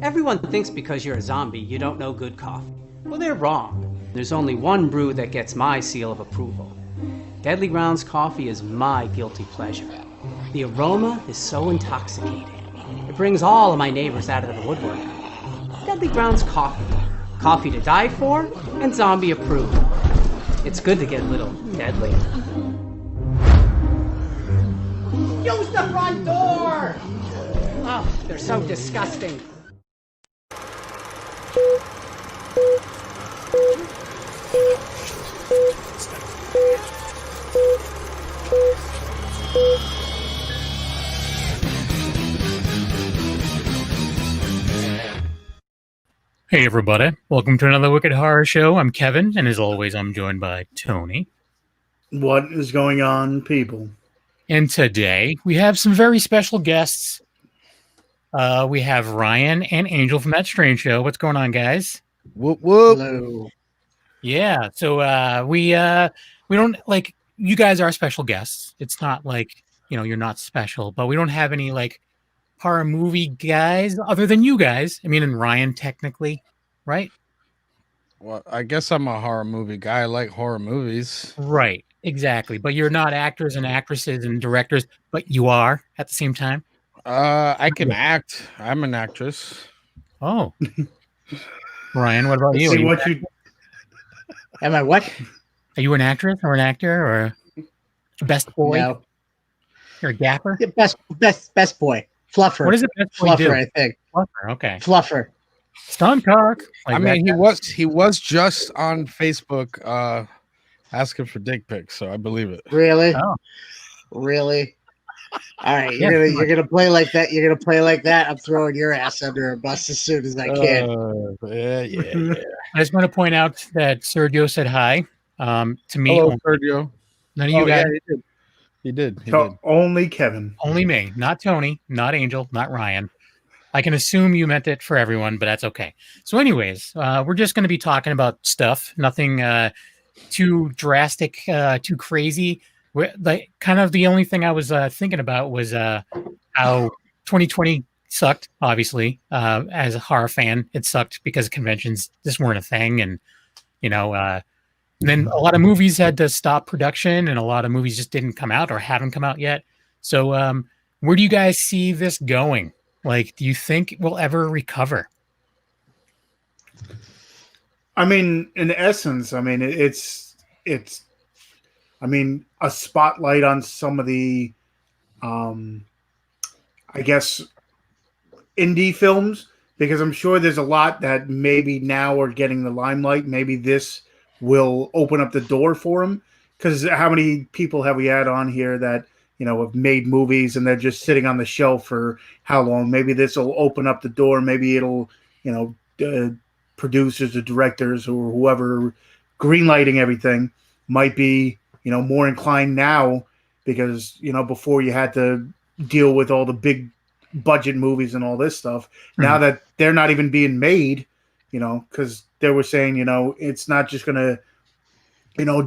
Everyone thinks because you're a zombie, you don't know good coffee. Well, they're wrong. There's only one brew that gets my seal of approval. Deadly Grounds coffee is my guilty pleasure. The aroma is so intoxicating. It brings all of my neighbors out of the woodwork. Deadly Grounds coffee. Coffee to die for and zombie approved. It's good to get a little deadly. Use the front door! Oh, they're so disgusting. Hey everybody, welcome to another Wicked Horror Show. I'm Kevin, and as always, I'm joined by Tony. What is going on, people? And today, we have some very special guests. We have Ryan and Angel from That Strange Show. What's going on, guys? Whoop whoop. Hello. Yeah, so we don't, like, you guys are special guests. It's not like, you're not special, but we don't have any, like, horror movie guys other than you guys. I mean, and Ryan, technically, right? Well, I guess I'm a horror movie guy. I like horror movies. Right, exactly. But you're not actors and actresses and directors, but you are at the same time. I can act. I'm an actress. Oh, Ryan, what about you? See what you. Am I what? Are you an actress or an actor or a best boy? No. You're a gaffer? Yeah, best boy. Fluffer. What is it best boy Fluffer, do? I think. Fluffer, okay. Fluffer. Stunt cock. I mean, he was just on Facebook asking for dick pics, so I believe it. Really? Oh. Really? All right, Yeah, you're gonna play like that. You're gonna play like that. I'm throwing your ass under a bus as soon as I can. Yeah. I just want to point out that Sergio said hi to me. Hello, Sergio. None of you guys. Yeah, he did. Only Kevin. Only me, not Tony, not Angel, not Ryan. I can assume you meant it for everyone, but that's okay. So anyways, we're just going to be talking about stuff, nothing too drastic, too crazy. Like, kind of the only thing I was thinking about was how 2020 sucked, obviously. As a horror fan, it sucked because conventions just weren't a thing. And, then a lot of movies had to stop production and a lot of movies just didn't come out or haven't come out yet. So where do you guys see this going? Like, do you think we'll ever recover? I mean, in essence, I mean, it's I mean, a spotlight on some of the, I guess, indie films, because I'm sure there's a lot that maybe now are getting the limelight. Maybe this will open up the door for them. Because how many people have we had on here that, have made movies and they're just sitting on the shelf for how long? Maybe this will open up the door. Maybe it'll, producers or directors or whoever greenlighting everything might be, more inclined now because, before you had to deal with all the big budget movies and all this stuff. Mm-hmm. Now that they're not even being made, because they were saying, it's not just going to,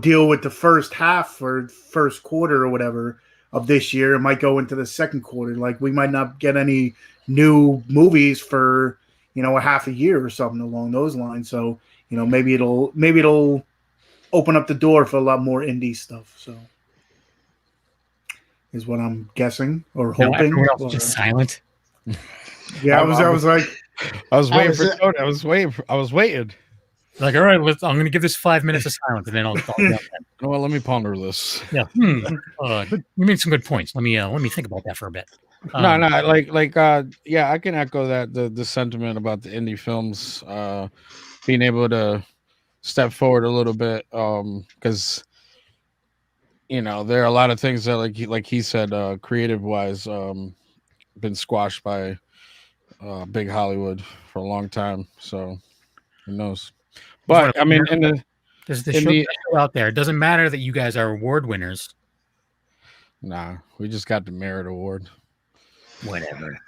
deal with the first half or first quarter or whatever of this year. It might go into the second quarter. Like, we might not get any new movies for, a half a year or something along those lines. So, maybe it'll open up the door for a lot more indie stuff. So is what I'm guessing or hoping. Everyone else is just silent. Yeah, I was like, I was waiting for Tony. I was waiting. Like, all right, I'm going to give this 5 minutes of silence, and then I'll You know what? Let me ponder this. Yeah, you made some good points. Let me think about that for a bit. Yeah, I can echo that the sentiment about the indie films being able to step forward a little bit, because there are a lot of things that, like he said, creative wise, been squashed by big Hollywood for a long time. So who knows? But I mean, there's the show out there. It doesn't matter that you guys are award winners. Nah, we just got the merit award. Whatever.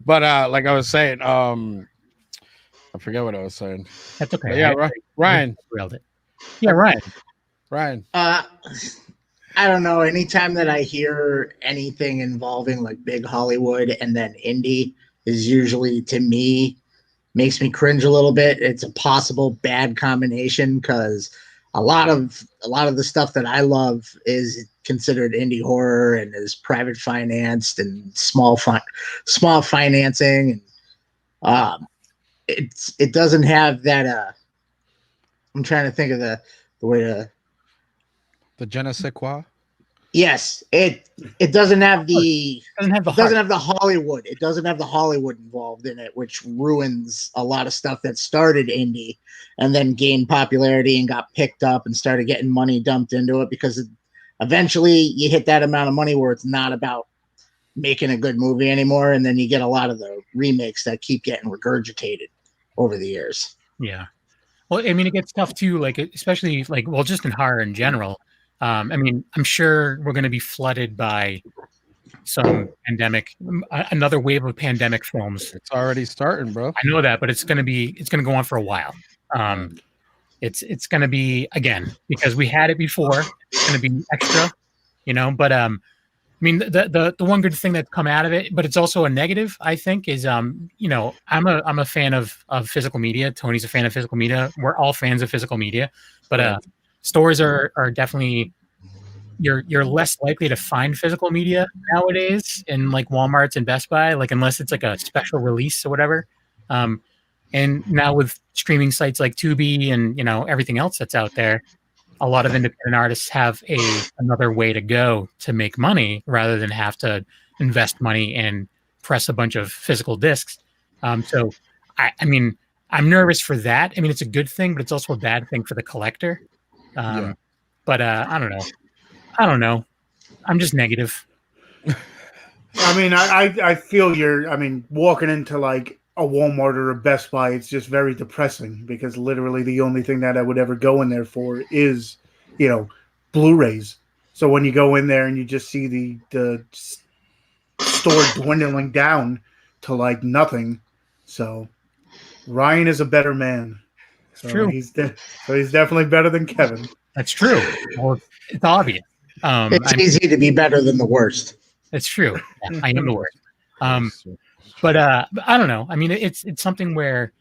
But like I was saying, I forget what I was saying. That's okay. But yeah, Ryan. Yeah, Ryan. I don't know. Anytime that I hear anything involving like big Hollywood and then indie, is usually, to me, makes me cringe a little bit. It's a possible bad combination because a lot of the stuff that I love is considered indie horror and is private financed and small financing, and it doesn't have that. I'm trying to think of the way to. The je ne sais quoi. Yes, it doesn't have the It doesn't have the Hollywood. It doesn't have the Hollywood involved in it, which ruins a lot of stuff that started indie and then gained popularity and got picked up and started getting money dumped into it because eventually you hit that amount of money where it's not about making a good movie anymore, and then you get a lot of the remakes that keep getting regurgitated over the years. Yeah. Well, I mean, it gets tough too, like, especially like, well, just in horror in general. I mean, I'm sure we're going to be flooded by some another wave of pandemic films. It's already starting, bro. I know that, but it's going to go on for a while. It's going to be, again, because we had it before, it's going to be extra, but, I mean, the one good thing that's come out of it, but it's also a negative, I think, is I'm a fan of physical media. Tony's a fan of physical media. We're all fans of physical media, but stores are definitely you're less likely to find physical media nowadays in like Walmart's and Best Buy, like unless it's like a special release or whatever. And now with streaming sites like Tubi and everything else that's out there, a lot of independent artists have another way to go to make money rather than have to invest money and press a bunch of physical discs. So, I mean, I'm nervous for that. I mean, it's a good thing, but it's also a bad thing for the collector. But I don't know. I'm just negative. I mean, I feel walking into like a Walmart or a Best Buy, it's just very depressing because literally the only thing that I would ever go in there for is, Blu-rays. So when you go in there and you just see the store dwindling down to like nothing. So Ryan is a better man. So True. He's definitely better than Kevin. That's true. Well, it's obvious. It's easy to be better than the worst. It's true. Yeah, I am the worst. But I don't know. I mean, it's something where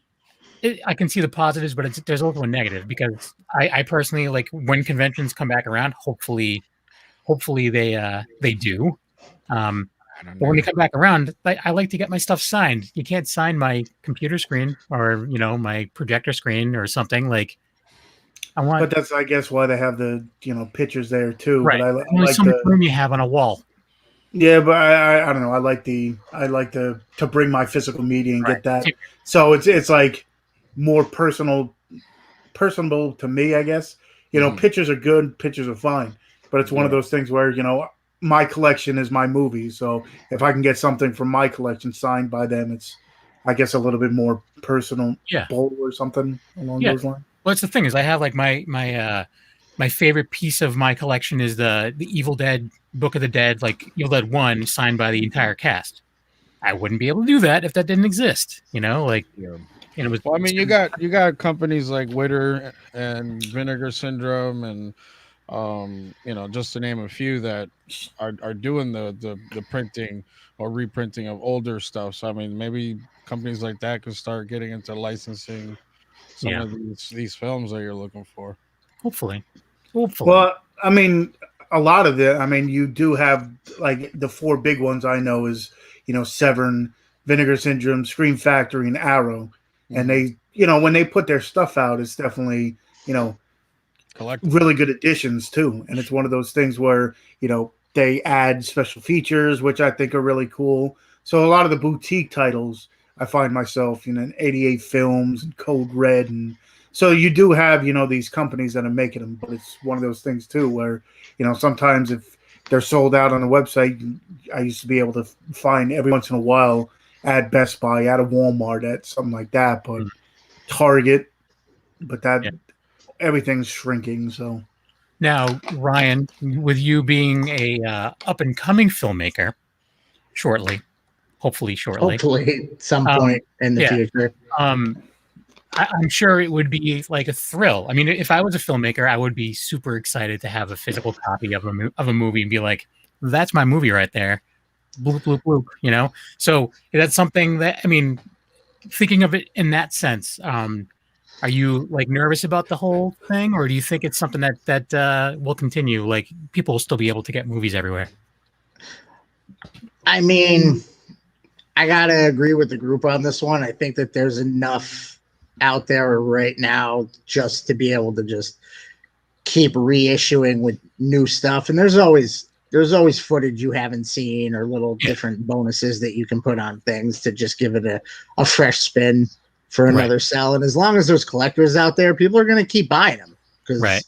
I can see the positives, but there's also a negative because I personally, like, when conventions come back around, hopefully they do. But when they come back around, I like to get my stuff signed. You can't sign my computer screen or my projector screen or something like. But that's, I guess, why they have the pictures there too. Right. But I Only like so much room you have on a wall. Yeah, but I don't know. I like to bring my physical media and get that. So it's like more personable to me, I guess. Pictures are good, pictures are fine, but it's one of those things where my collection is my movie. So if I can get something from my collection signed by them, it's, I guess, a little bit more personal, or something along those lines. Well, it's the thing is I have like my favorite piece of my collection is the Evil Dead Book of the Dead, like Evil Dead 1, signed by the entire cast. I wouldn't be able to do that if that didn't exist, like. It was, well, I mean, you got companies like Witter and Vinegar Syndrome and just to name a few that are doing the printing or reprinting of older stuff. So I mean, maybe companies like that could start getting into licensing some of these films that you're looking for. Hopefully. Well, I mean, a lot of it. I mean, you do have like the four big ones I know is Severn, Vinegar Syndrome, Scream Factory, and Arrow. And they, when they put their stuff out, it's definitely, really good additions too. And it's one of those things where, they add special features, which I think are really cool. So a lot of the boutique titles, I find myself, 88 Films and Code Red. And so you do have, these companies that are making them, but it's one of those things too, where, sometimes if they're sold out on the website, I used to be able to find every once in a while at Best Buy, at a Walmart, at something like that, but Target, but everything's shrinking. So now, Ryan, with you being a up and coming filmmaker, hopefully at some point in the future, I'm sure it would be like a thrill. I mean, if I was a filmmaker, I would be super excited to have a physical copy of a movie and be like, "That's my movie right there." bloop, bloop, bloop, you know? So that's something that, I mean, thinking of it in that sense, are you like nervous about the whole thing, or do you think it's something that will continue? Like people will still be able to get movies everywhere. I mean, I gotta agree with the group on this one. I think that there's enough out there right now just to be able to just keep reissuing with new stuff. And there's always footage you haven't seen or little different bonuses that you can put on things to just give it a fresh spin for another sell. And as long as there's collectors out there, people are going to keep buying them because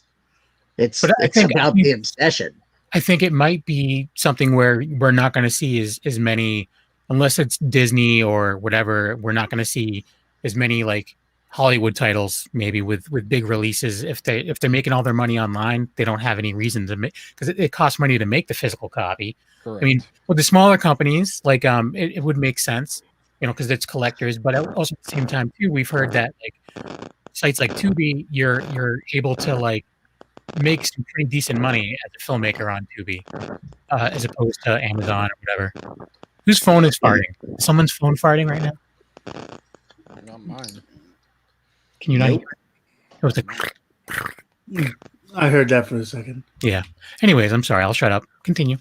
it's about the obsession. I think it might be something where we're not going to see as many, unless it's Disney or whatever, we're not going to see as many like Hollywood titles maybe with big releases. If they're making all their money online, they don't have any reason to make, because it costs money to make the physical copy. Correct. I mean, with the smaller companies, like it would make sense, you know, because it's collectors. But also at the same time too, we've heard that like sites like Tubi, you're able to like make some pretty decent money as a filmmaker on Tubi, as opposed to Amazon or whatever. Whose phone is farting? Someone's phone farting right now? Not mine. Can you not hear it? It was like... I heard that for a second. Yeah. Anyways, I'm sorry. I'll shut up. Continue.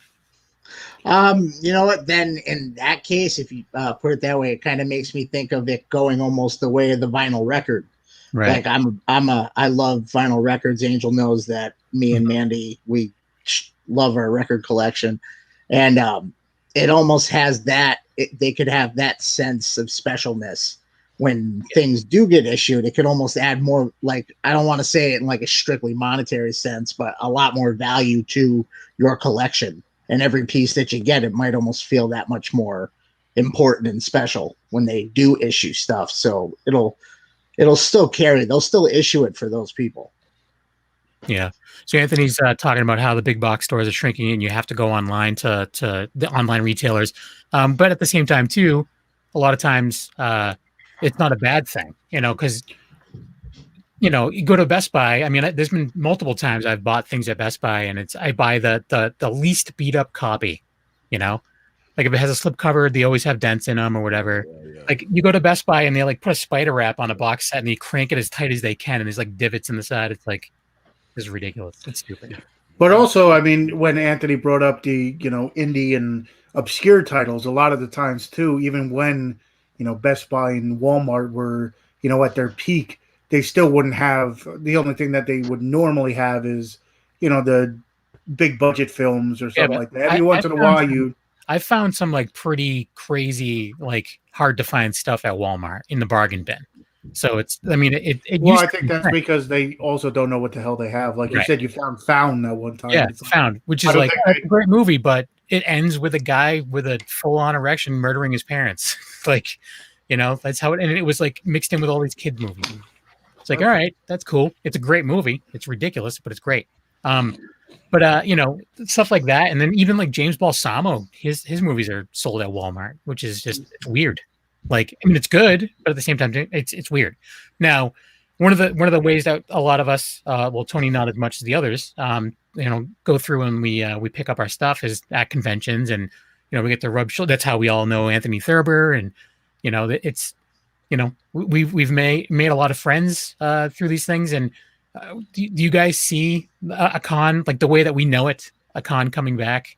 You know what? Then in that case, if you put it that way, it kind of makes me think of it going almost the way of the vinyl record. Right. Like I love vinyl records. Angel knows that. Me and Mandy, we love our record collection, and it almost has that. They could have that sense of specialness when things do get issued. It could almost add more. Like, I don't want to say it in like a strictly monetary sense, but a lot more value to your collection. And every piece that you get, it might almost feel that much more important and special when they do issue stuff. So it'll still carry. They'll still issue it for those people. Yeah. So Anthony's talking about how the big box stores are shrinking and you have to go online to the online retailers. But at the same time, too, a lot of times it's not a bad thing, you know, because, you know, you go to Best Buy. I mean, there's been multiple times I've bought things at Best Buy and I buy the least beat up copy, you know. Like if it has a slip cover, they always have dents in them or whatever. Yeah. Like you go to Best Buy and they like put a spider wrap on a box set and they crank it as tight as they can. And there's like divots in the side. It's like, this is ridiculous. It's stupid. But also, I mean, when Anthony brought up the, you know, indie and obscure titles, a lot of the times too, even when, you know, Best Buy and Walmart were, you know, at their peak, they still wouldn't have, the only thing that they would normally have is, you know, the big budget films or something like that. Every once in a while I found some like pretty crazy, like hard to find stuff at Walmart in the bargain bin. So it's, I mean, it well, I think that's because they also don't know what the hell they have. Like you said, you found that one time. Yeah, Found, which is like a great movie, but it ends with a guy with a full-on erection murdering his parents. Like, you know, that's how it, and it was like mixed in with all these kid movies. It's like, all right, that's cool. It's a great movie. It's ridiculous, but it's great. But you know, stuff like that, and then even like James Balsamo, his movies are sold at Walmart, which is just weird. Like, I mean, it's good, but at the same time, it's weird. Now, one of the ways that a lot of us, well, Tony not as much as the others, you know, go through and we pick up our stuff is at conventions, and you know, we get to rub shoulders. That's how we all know Anthony Thurber, and you know, it's, you know, we've made a lot of friends through these things. And do you guys see a con like the way that we know it, a con coming back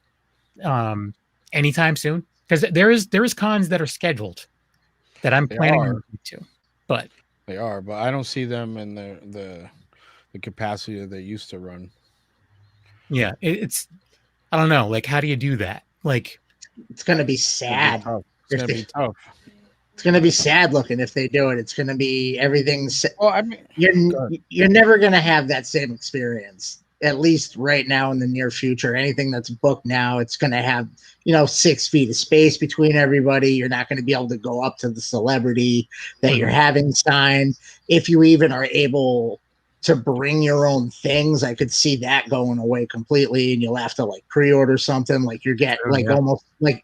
anytime soon? Because there is cons that are scheduled that I'm planning on to, but they are, but I don't see them in the capacity that they used to run. Yeah, it's I don't know. Like, how do you do that? Like, it's gonna be sad. It's gonna be tough. It's gonna be sad looking if they do it. It's gonna be everything's. Well, I mean, you're never gonna have that same experience. At least right now in the near future, anything that's booked now, it's going to have, you know, 6 feet of space between everybody. You're not going to be able to go up to the celebrity that you're having signed. If you even are able to bring your own things, I could see that going away completely. And you'll have to like pre-order something like you're getting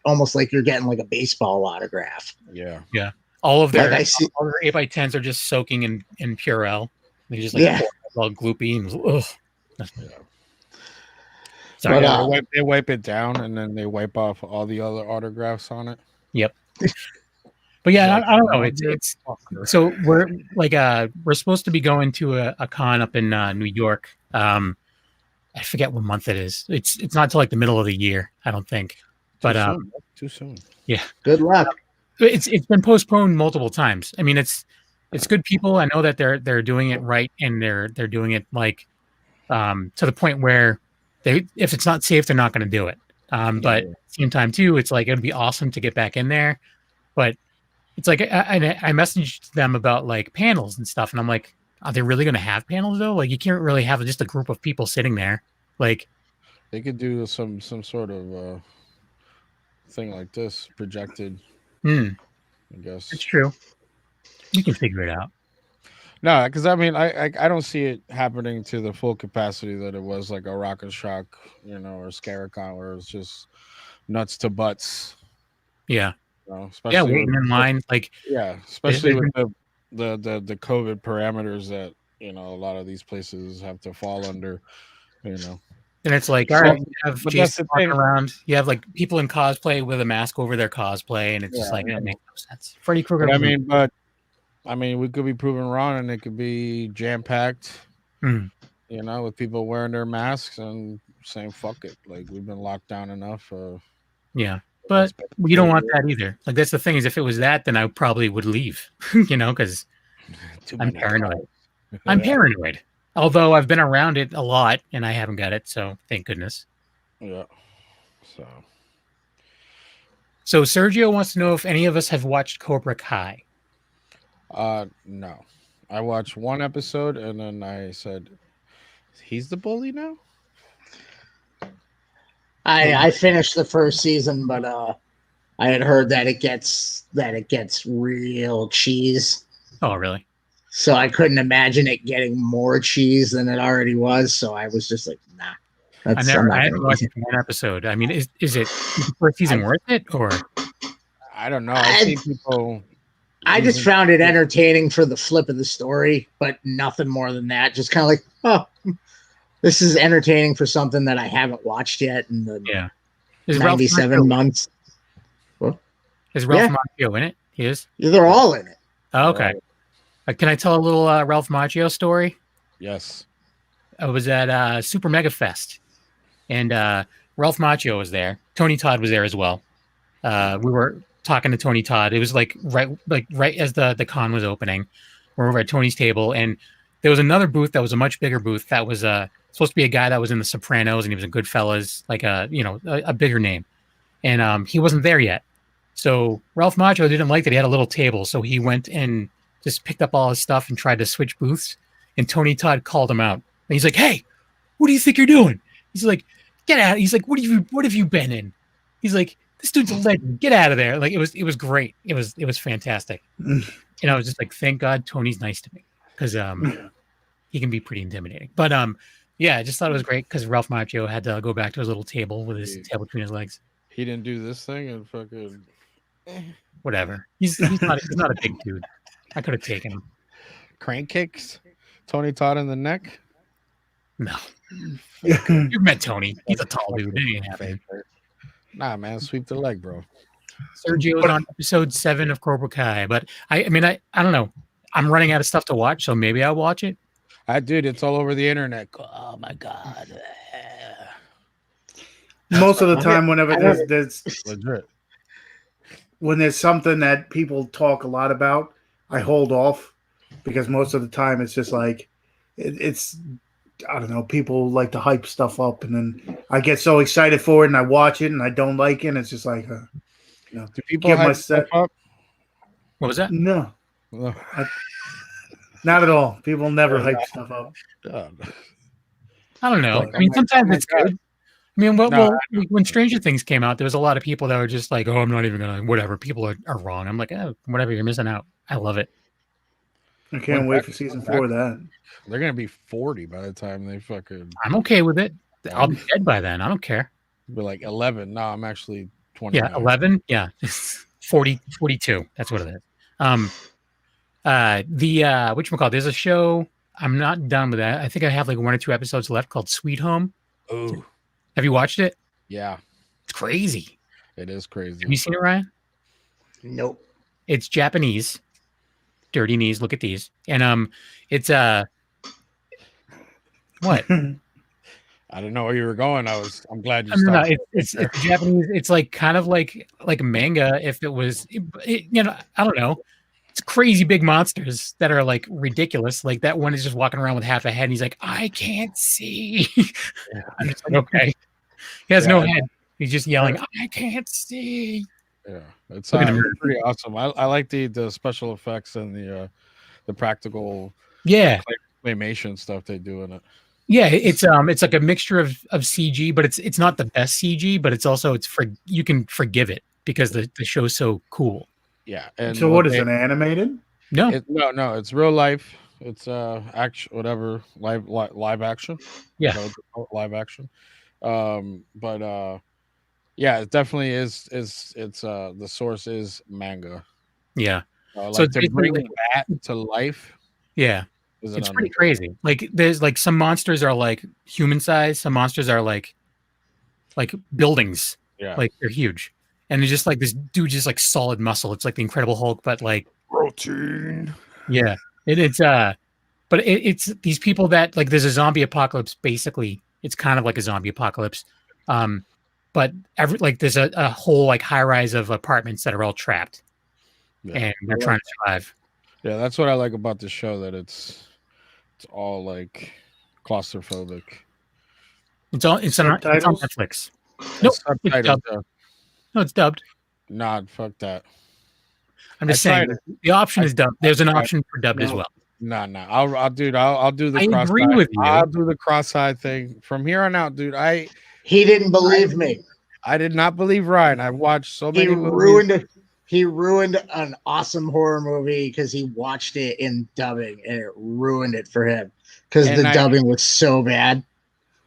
almost like you're getting like a baseball autograph. Yeah. Yeah. All of their, like all their 8x10s are just soaking in Purell. They just like all gloopy and ugh. Sorry. But, Yeah, they wipe it down and then they wipe off all the other autographs on it. Yep. But yeah, Like, I don't know. motherfucker. It's so we're supposed to be going to a con up in New York. I forget what month it is. It's not till like the middle of the year, I don't think. But Too soon. yeah, good luck. it's been postponed multiple times. I mean, it's good people. I know that they're doing it right, and they're doing it like to the point where if it's not safe, they're not going to do it. But at the same time, too, it's like it'd be awesome to get back in there. But it's like I messaged them about like panels and stuff, and I'm like, are they really going to have panels though? Like, you can't really have just a group of people sitting there. Like, They could do some sort of thing like this projected. I guess it's true. You can figure it out. No, because I mean, I don't see it happening to the full capacity that it was like a Rock and Shock, or Scaricon, where it's just nuts to butts. Yeah. Especially waiting in line, like especially with the COVID parameters that a lot of these places have to fall under. And it's like, all right, you have Jason walking around. You have like people in cosplay with a mask over their cosplay, and it's just like, that makes no sense. Freddy Krueger. I mean, we could be proven wrong, and it could be jam packed. With people wearing their masks and saying "fuck it," like we've been locked down enough. Yeah, but you don't want that either. Like, that's the thing, is if it was that, then I probably would leave. Because I'm paranoid. I'm paranoid. Although I've been around it a lot and I haven't got it, so thank goodness. Yeah. So Sergio wants to know if any of us have watched Cobra Kai. No. I watched one episode and then I said, he's the bully now? I finished the first season, but I had heard that it gets real cheese. Oh, really? So I couldn't imagine it getting more cheese than it already was. So I was just like, nah. I haven't watched one episode. I mean, is the first season worth it, or? I don't know. I see people. I just found it entertaining for the flip of the story, but nothing more than that. Just kind of like, oh, this is entertaining for something that I haven't watched yet in the 97 months. What? Is Ralph Macchio in it? He is? Yeah, they're all in it. Oh, okay. Can I tell a little Ralph Macchio story? Yes. I was at Super Mega Fest, and Ralph Macchio was there. Tony Todd was there as well. We were talking to Tony Todd. It was like right as the con was opening. We're over at Tony's table, and there was another booth that was a much bigger booth that was supposed to be a guy that was in The Sopranos, and he was in Goodfellas, like a bigger name. And he wasn't there yet. So Ralph Macchio didn't like that he had a little table, so he went and just picked up all his stuff and tried to switch booths. And Tony Todd called him out. And he's like, "Hey, what do you think you're doing?" He's like, "Get out." He's like, "What have you been in?" He's like, "This dude's a legend. Get out of there." Like, it was great. It was fantastic. And I was just like, thank God Tony's nice to me, because he can be pretty intimidating. But yeah, I just thought it was great because Ralph Macchio had to go back to his little table with his tail between his legs. He didn't do this thing and fucking whatever. He's not a big dude. I could have taken him. Crane kicks, Tony Todd in the neck. No, you've met Tony. He's a tall dude. It ain't happening. Nah, man, sweep the leg, bro. Sergio was on episode 7 of Cobra Kai, but I mean, I don't know. I'm running out of stuff to watch, so maybe I'll watch it. Dude, it's all over the internet. Oh my god. Most of the time, whenever there's legit, when there's something that people talk a lot about, I hold off, because most of the time it's just like it's I don't know, people like to hype stuff up, and then I get so excited for it and I watch it and I don't like it, and it's just like do people hype stuff up? What was that? No. Not at all. People never hype stuff up. I don't know. I mean, sometimes it's good. I mean, when Stranger Things came out, there was a lot of people that were just like, "Oh, I'm not even gonna." Whatever, people are wrong. I'm like, "Oh, whatever. You're missing out." I love it. I can't wait for season 4 of that. They're gonna be 40 by the time they fucking. I'm okay with it. I'll be dead by then. I don't care. Be like 11. No, I'm actually 20. Yeah, 11. Yeah, 40, 42. That's what it is. Whatchamacallit, there's a show. I'm not done with that. I think I have like 1 or 2 episodes left called Sweet Home. Oh, Have you watched it? Yeah, It's crazy. it is crazy. Have you seen it, Ryan? Nope. It's Japanese. Dirty knees. Look at these. And it's what? I didn't know where you were going. I'm glad you No, stopped. it's Japanese. It's like kind of like manga. If it was, I don't know. It's crazy big monsters that are like ridiculous. Like that one is just walking around with half a head, and he's like, "I can't see." Yeah. I'm just like, okay. He has no Yeah. head. He's just yelling, "I can't see." Yeah, it's Look at him. pretty awesome. I like the special effects and the practical Yeah, claymation stuff they do in it. yeah. It's like a mixture of CG, but it's not the best CG, but you can forgive it because the show's so cool. Yeah, and So what is it, animated? No, no, it's real life. It's action, whatever, live action. Yeah. Is that what they call it? Live action. But yeah, it definitely is. It's the source is manga. yeah, Like So it's to bring basically- that to life yeah. is It's an pretty crazy. Like there's like some monsters are like human size, some monsters are like buildings. yeah, Like they're huge. And it's just like this dude just like solid muscle. It's like the Incredible Hulk, but like protein. yeah. But it's these people that like there's a zombie apocalypse basically. It's kind of like a zombie apocalypse. But there's a whole like high rise of apartments that are all trapped. Yeah. And they're trying to survive. Yeah, that's what I like about the show, that it's all like claustrophobic. It's on Subtitles? Netflix. Nope. It's Subtitled, dubbed. No, it's dubbed. nah, fuck that. I'm just I saying tried the option I- is dubbed. There's an I- option for dubbed as No. well. Nah. I'll do the I cross-eyed. agree with you. I'll do the cross-eyed thing from here on out, dude. He didn't believe me. I did not believe Ryan. I've watched so many He movies. ruined it. He ruined an awesome horror movie because he watched it in dubbing, and it ruined it for him because And the dubbing was so bad.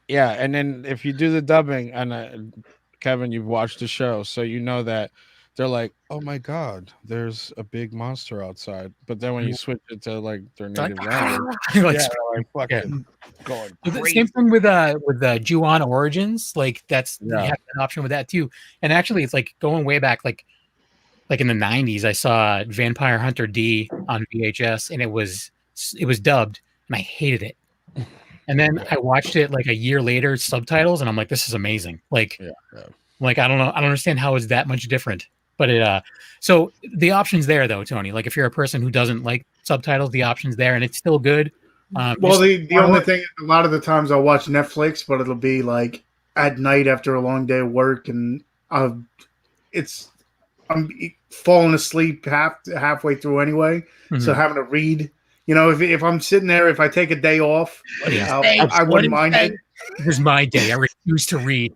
Yeah, and then if you do the dubbing, and Kevin, you've watched the show, so you know that they're like, "Oh my god, there's a big monster outside." But then when you switch it to like their It's like, native language, like, yeah, they're like fucking going The crazy. same thing with Ju-on Origins. Like you Yeah. have an option with that too. And actually, it's like going way back, like in the '90s. I saw Vampire Hunter D on VHS, and it was dubbed, and I hated it. And then I watched it like a year later, subtitles, and I'm like, this is amazing. Like, Yeah. like I don't know, I don't understand how it's that much different. But so the option's there though, Tony. Like if you're a person who doesn't like subtitles, the option's there, and it's still good. Well, just- the only thing, a lot of the times I'll watch Netflix, but it'll be like at night after a long day of work, and I'm falling asleep halfway through anyway. So Mhm. having to read, if I'm sitting there, if I take a day off, Yeah. I wouldn't mind it. Here's my day. I refuse to read.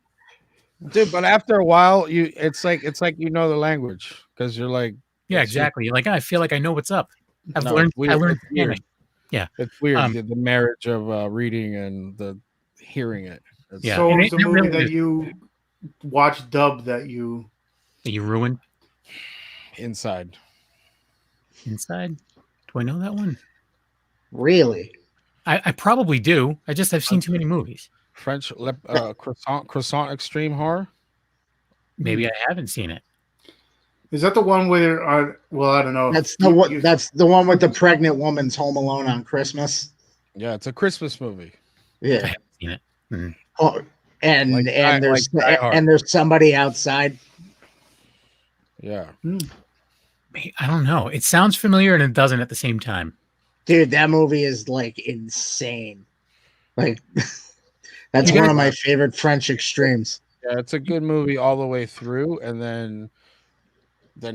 Dude, but after a while, it's like you know the language because you're like, Yeah, it's exactly. Like I feel like I know what's up. I've No, learned. it's weird. I learned It's weird. Spanish. Yeah. It's weird, Um, the marriage of reading and the hearing it. It's- Yeah. So what and was it the movie really that is. you watched dubbed that you? You ruined Inside. Inside. Do I know that one? Really? I probably do. I've seen too many movies. French croissant extreme horror. Maybe I haven't seen it. Is that the one where? Well, I don't know. That's the one. That's the one with the pregnant woman's home alone on Christmas. Yeah, it's a Christmas movie. I Yeah. haven't seen it. Mhm. Oh, and Like there's Die Hard. and there's somebody outside. Yeah. I don't know. It sounds familiar and it doesn't at the same time. Dude, that movie is like insane. Like that's You one guys- of my favorite French extremes. Yeah, it's a good movie all the way through, and then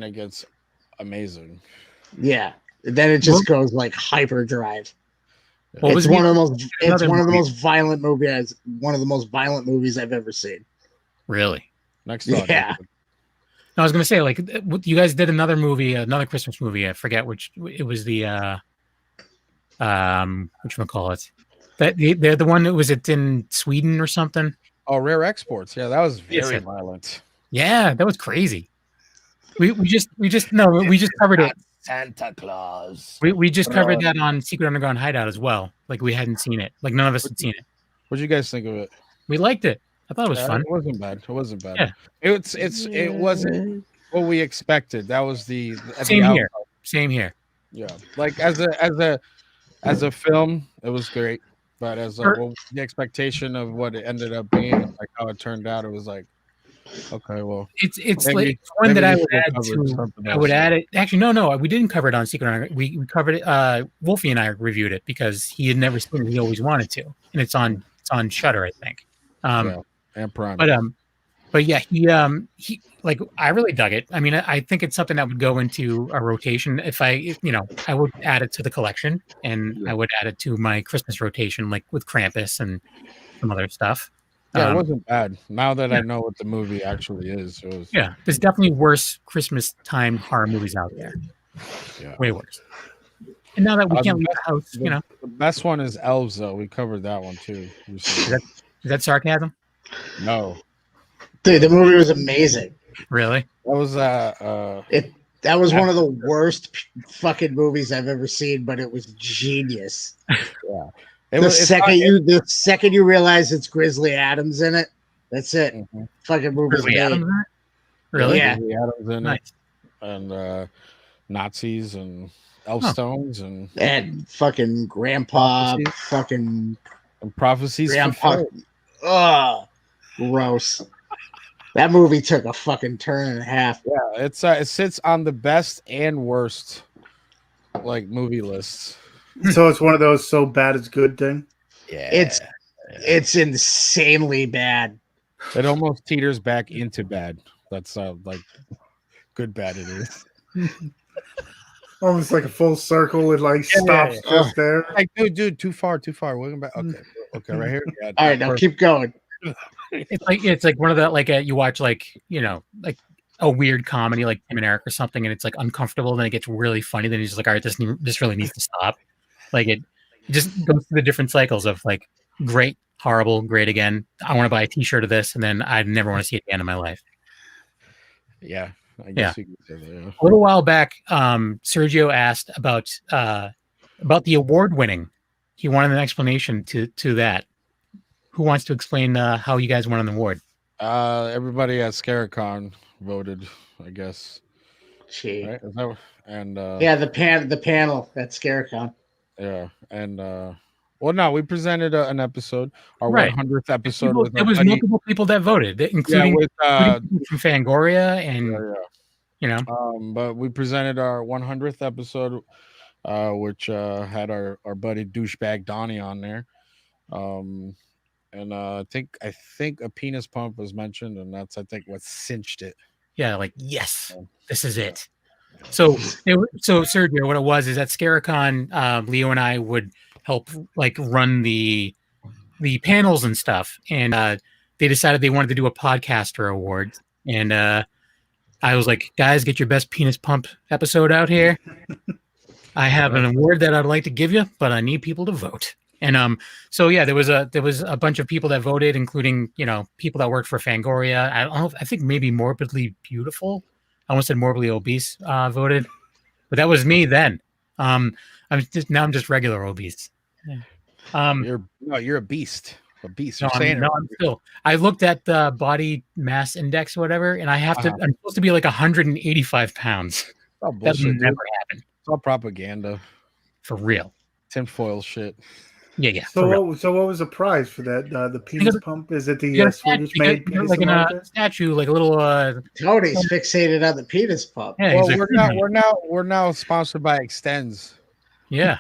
it gets amazing. Yeah. Then it just goes like hyperdrive. What was It's one the- of the most another movie? violent movies. One of the most violent movies I've ever seen. Really? Next thought. Yeah. No, I was gonna say like you guys did another movie, another Christmas movie. I forget which. It was the whatchamacallit. They're the one that was it in Sweden or something. Oh, Rare Exports. Yeah, that was very Yes. violent. Yeah, that was crazy. We just covered it. Santa Claus. We just covered that on Secret Underground Hideout as well. Like we hadn't seen it. Like none of us had seen it. What'd you guys think of it? We liked it. I thought it was fun. It wasn't bad. It wasn't bad. Yeah. It wasn't It wasn't bad. Yeah. It wasn't what we expected. That was the Same here. outcome. Same here. Yeah, like as a film, it was great. But as Sure. the expectation of what it ended up being, like how it turned out, it was like, okay, well, It's maybe like one that maybe I we would should have add covered to. something I would else. add it. Actually, no, we didn't cover it on Secret Honor. We covered it. Wolfie and I reviewed it because he had never seen it. He always wanted to, and it's on Shutter, I think. Yeah, and Prime. But yeah, he like I really dug it. I mean, I think it's something that would go into a rotation. I would add it to the collection, and I would add it to my Christmas rotation, like with Krampus and some other stuff. Yeah, it wasn't bad. Now that I know what the movie actually is, it was. Yeah, there's definitely worse Christmas time horror movies out there. Yeah. Way worse. And now that we can't leave best- the house, the best one is Elves, though. We covered that one too. is that sarcasm? No, Dude, the movie was amazing. Really? that was That was one of the worst fucking movies I've ever seen, but it was genius. It The was second you realize it's Grizzly Adams in it, that's it. Mhm. Fucking movie's Grizzly made. Adams in it? Really? Yeah. Grizzly Adams in it, Nice. and Nazis and Elfstones and fucking grandpa, Prophecies. fucking prophecies. grandpa. fulfilled. Ugh, gross. That movie took a fucking turn and a half. Yeah, it sits on the best and worst like movie lists. So it's one of those so bad it's good thing. Yeah, It's insanely bad. it almost teeters back into bad. That's like good bad it is. Almost like a full circle. It like stops yeah. just there. Like, dude, too far. Welcome back. Okay, right here. Yeah, All right, now keep going. It's like one of the you watch like a weird comedy like Tim and Eric or something, and it's like uncomfortable, then it gets really funny, then you're just like, all right, this really needs to stop. Like it just goes through the different cycles of like great, horrible, great again. I want to buy a T-shirt of this, and then I never want to see it again in my life. Yeah, I guess you could say that, yeah. A little while back, Sergio asked about the award winning. He wanted an explanation to that. Who wants to explain how you guys won an award? Everybody at Scaricon voted, I guess. Gee. Right? Is that, and Yeah, the panel at Scaricon. yeah, and well, no, we presented an episode, our Right. 100th episode. There was multiple people that voted, including, with including people from Fangoria and but we presented our 100th episode, which had our buddy douchebag Donnie on there. And I think a penis pump was mentioned, and that's I think what cinched it. Yeah, like yes, this is it. So Sergio, what it was is at Scaricon, Leo and I would help like run the panels and stuff, and they decided they wanted to do a podcaster award, and I was like, guys, get your best penis pump episode out here. I have an award that I'd like to give you, but I need people to vote. And so yeah, there was a bunch of people that voted, including people that worked for Fangoria. I don't know. I think maybe Morbidly Beautiful. I almost said Morbidly Obese voted, but that was me then. I'm just regular obese. Yeah. You're a beast. A beast. No, I'm still. I looked at the body mass index or whatever, and I have to. I'm supposed to be like 185 pounds. Oh, That bullshit, would never dude. happen. It's all propaganda. For real. Tinfoil shit. Yeah. So what was the prize for that? The penis pump? Is it the You got a Swedish made penis like pump? a statue, like a little. Tony's fixated on the penis pump. Yeah, Well, he's like, we're now sponsored by Extends. Yeah,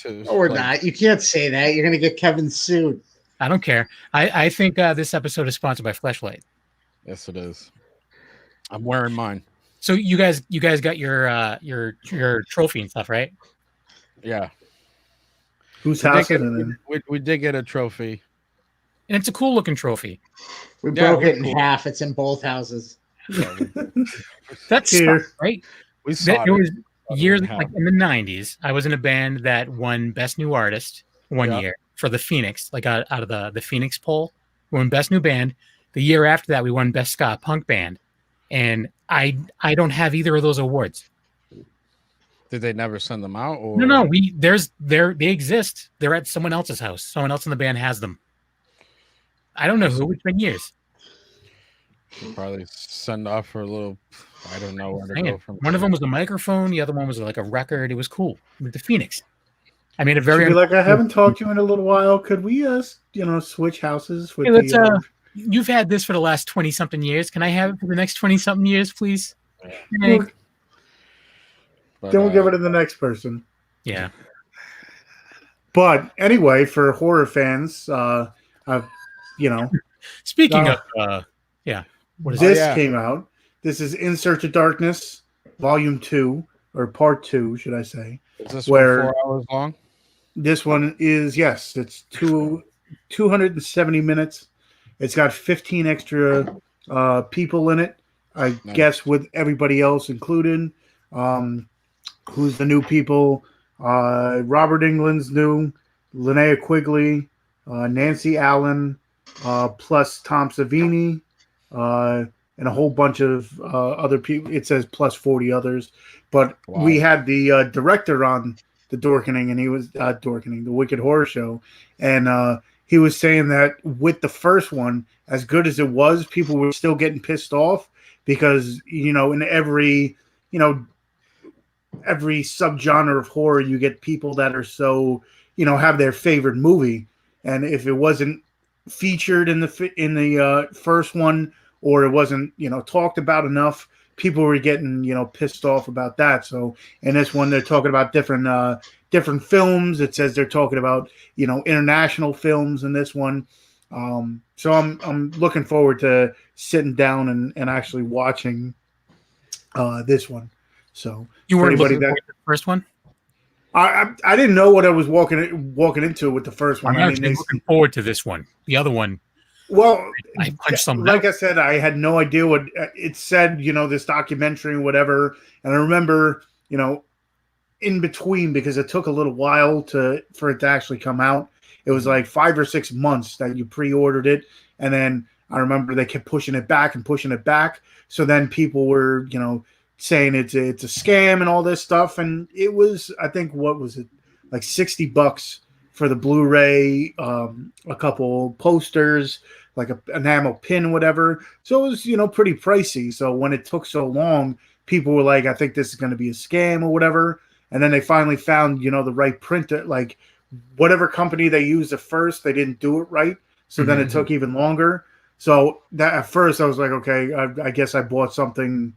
No, we're not. You can't say that. You're gonna get Kevin sued. I don't care. I think this episode is sponsored by Fleshlight. Yes, it is. I'm wearing mine. So you guys got your trophy and stuff, right? Yeah. Whose house is it in? We did get a trophy. And it's a cool looking trophy. We Yeah, broke it in cool. half. It's in both houses. That's Here. stuff, right? We saw There was it. years in half. like in the 90s. I was in a band that won Best New Artist one year for the Phoenix, like out of the Phoenix poll. We won Best New Band. The year after that, we won Best Ska Punk Band, and I don't have either of those awards. Did they never send them out? Or No. They exist. They're at someone else's house. Someone else in the band has them. I don't know who. It's been years. Probably send off for a little. I don't know where to Dang go it. from. One of them was a microphone. The other one was like a record. It was cool. With the Phoenix. I made a Should very. be like, I haven't talked to you in a little while. Could we, switch houses with Hey, let's. the? You've had this for the last 20 something years. Can I have it for the next 20 something years, please? Well, But, then we'll give it to the next person. Yeah. But anyway, for horror fans, Speaking Uh, of, yeah. What is this yeah. came out. This is In Search of Darkness, Volume 2, or Part 2, should I say. Is this where- one 4 hours long? This one is, yes, it's 270 minutes. It's got 15 extra people in it, I Nice. guess, with everybody else included. Who's the new people? Robert England's new, Linnea Quigley, Nancy Allen, plus Tom Savini, and a whole bunch of other people. It says plus 40 others. But Wow. we had the director on the Dorkening, and he was Dorkening, the Wicked Horror Show. And he was saying that with the first one, as good as it was, people were still getting pissed off because, in every subgenre of horror, you get people that are so, have their favorite movie. And if it wasn't featured in the first one, or it wasn't, talked about enough, people were getting, pissed off about that. So in this one, they're talking about different films. It says they're talking about, international films in this one. So I'm looking forward to sitting down and actually watching this one. So You weren't anybody looking for the first one? I didn't know what I was walking into with the first one. I'm actually looking forward to this one. The other one, Well, I punched something like out. I said, I had no idea what it said, this documentary and whatever. And I remember, in between, because it took a little while for it to actually come out. It was like 5 or 6 months that you pre-ordered it. And then I remember they kept pushing it back and pushing it back. So then people were, saying it's a scam and all this stuff. And it was, I think, what was it? Like $60 for the Blu-ray, a couple posters, like an enamel pin, whatever. So it was, pretty pricey. So when it took so long, people were like, I think this is going to be a scam or whatever. And then they finally found, the right printer, like whatever company they used at first, they didn't do it right. So then it took even longer. So that at first I was like, okay, I guess I bought something,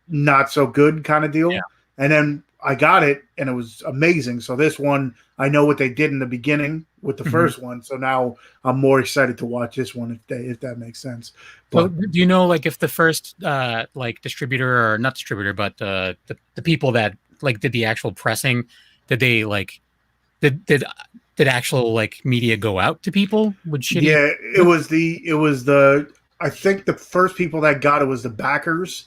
not so good kind of deal. Yeah. And then I got it and it was amazing. So this one, I know what they did in the beginning with the first one. So now I'm more excited to watch this one if that makes sense. So But do you know, like, if the first like distributor, or not distributor, but the people that like did the actual pressing, did they like did actual like media go out to people with shitty? yeah, it was the I think the first people that got it was the backers.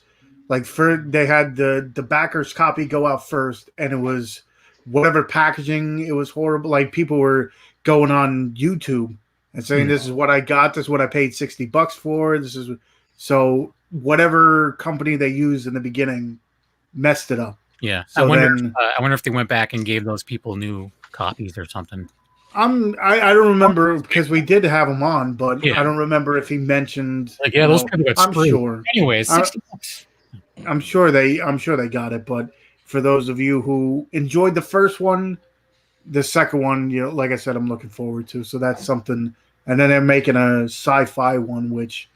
Like they had the backers copy go out first, and it was whatever packaging. It was horrible. Like people were going on YouTube and saying, "This is what I got. This is what I paid $60 for. This is." So whatever company they used in the beginning messed it up. Yeah. So I wonder if they went back and gave those people new copies or something. I don't remember because we did have him on, but Yeah. I don't remember if he mentioned. Like, yeah, those people got I'm screwed. sure. Anyways, $60. I'm sure they got it, but for those of you who enjoyed the first one, the second one, like I said, I'm looking forward to. So that's something. And then they're making a sci-fi one, which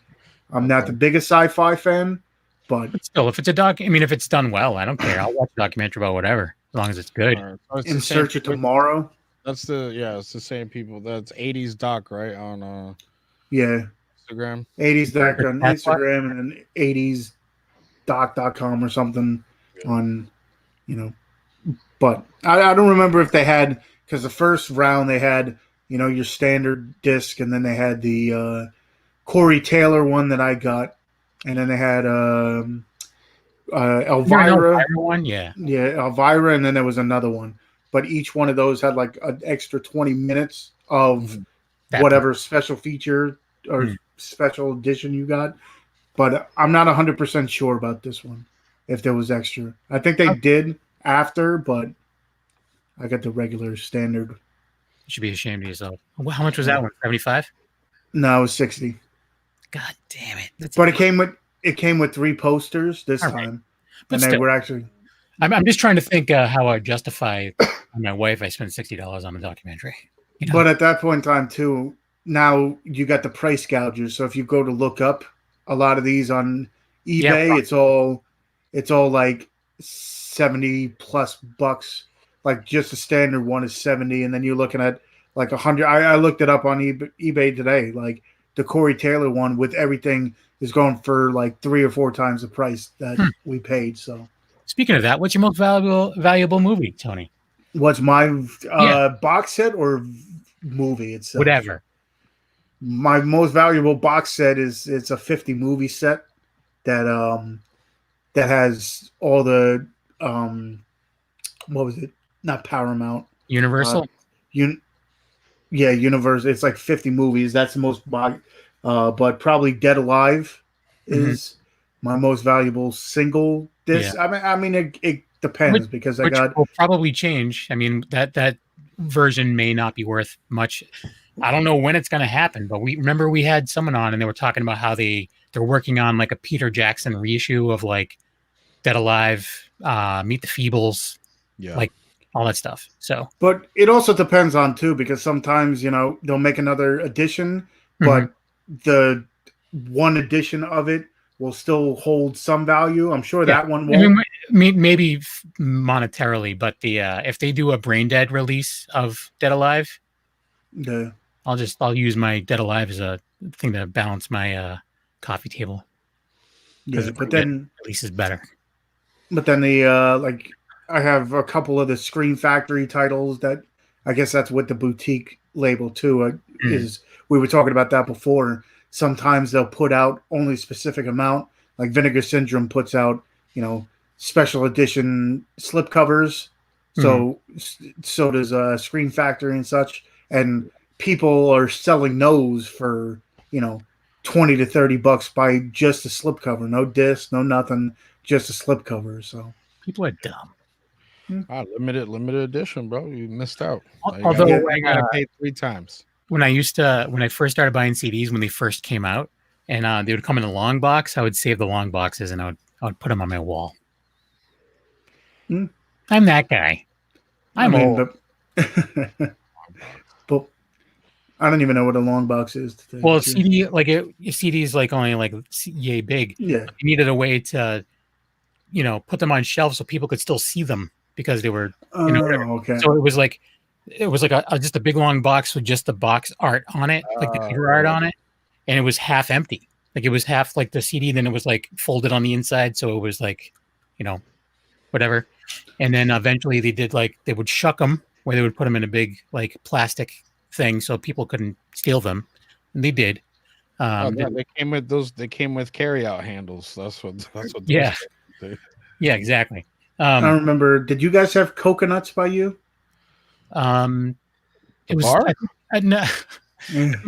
I'm not the biggest sci-fi fan, but But still, if it's if it's done well, I don't care. I'll watch a documentary about whatever, as long as it's good. All right. So it's In the same Search of people- Tomorrow, it's the same people. That's 80s doc, right? On yeah, Instagram. 80s doc on That's what- Instagram and then 80sdoc.com or something on, but I don't remember if they had, because the first round they had, your standard disc, and then they had the Corey Taylor one that I got, and then they had Elvira. One, yeah. Yeah, Elvira, and then there was another one. But each one of those had like an extra 20 minutes of That whatever special feature or special edition you got. But I'm not 100% sure about this one, if there was extra. I think they did after, but I got the regular standard. You should be ashamed of yourself. How much was that one? 75? No, it was 60. God damn it! That's But it came with 3 posters this All right. time, But and they still, were actually. I'm just trying to think how I justify on my wife. I spent $60 on a documentary. You know? But at that point in time, too, now you got the price gougers. So if you go to look up a lot of these on Yeah, eBay, it's all like 70 plus bucks. Like just the standard one is 70, and then you're looking at like 100. I looked it up on eBay today. Like the Corey Taylor one with everything is going for like 3 or 4 times the price that we paid. So Speaking of that, what's your most valuable movie, Tony? what's my Yeah. box set or movie itself? Whatever. My most valuable box set is it's a 50 movie set that that has all the what was it? Not Paramount. Universal. Universe. It's like 50 movies. That's the most but probably Dead Alive is my most valuable single disc. Yeah. I mean it depends because I which got will probably change. I mean, that version may not be worth much. I don't know when it's going to happen, but we had someone on and they were talking about how they're working on like a Peter Jackson reissue of like Dead Alive, Meet the Feebles, like all that stuff. So, but it also depends on too, because sometimes they'll make another edition, but the one edition of it will still hold some value. I'm sure that one won't. I mean, maybe monetarily, but the if they do a Brain Dead release of Dead Alive, I'll use my Dead Alive as a thing to balance my coffee table. Yeah, but then release is better. But then like I have a couple of the Screen Factory titles that I guess that's with the boutique label too. Is we were talking about that before. Sometimes they'll put out only a specific amount. Like Vinegar Syndrome puts out, special edition slipcovers. So does Screen Factory and such. And people are selling those for, $20 to $30 by just a slipcover. No disc, no nothing, just a slipcover. So people are dumb. Limited edition, bro. You missed out. Although I gotta pay 3 times. When I first started buying CDs when they first came out, and they would come in a long box, I would save the long boxes and I would put them on my wall. I'm that guy. I'm old. But I don't even know what a long box is. Well, CD is like only like yay big. Yeah, you needed a way to, put them on shelves so people could still see them because they were, okay. So it was like just a big long box with just the box art on it, like the cover art on it, and it was half empty. Like it was half like the CD, then it was like folded on the inside, so it was like, whatever. And then eventually they would shuck them, where they would put them in a big like plastic thing so people couldn't steal them, and they did. They came with those. They came with carryout handles. That's what. Yeah. Yeah, exactly. I remember. Did you guys have coconuts by you? It was no,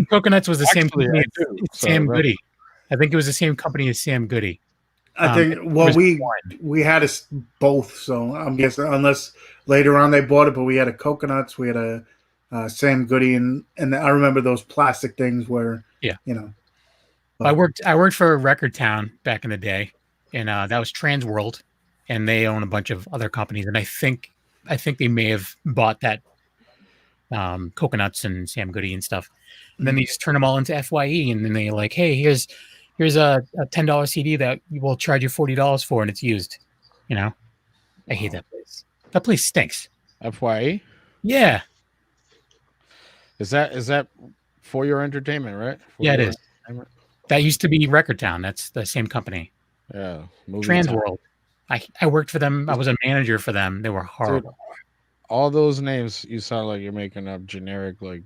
Coconuts was the same company as Sam Goody. I think it was the same company as Sam Goody. I think. Well, we had us both, so I'm guessing unless later on they bought it, but we had a Coconuts, we had a Sam Goody, and I remember those plastic things where I worked for Record Town back in the day, and that was Trans World, and they own a bunch of other companies, and I think they may have bought that Coconuts and Sam Goody and stuff. And then they just turn them all into FYE, and then they like, hey, here's a $10 CD that we'll charge you $40 for, and it's used. I hate that place. That place stinks. FYE? Yeah. Is that for your entertainment, right? Yeah, it is. That used to be Record Town. That's the same company. Yeah. Trans World. I worked for them. I was a manager for them. They were horrible. Dude, all those names, you sound like you're making up generic like.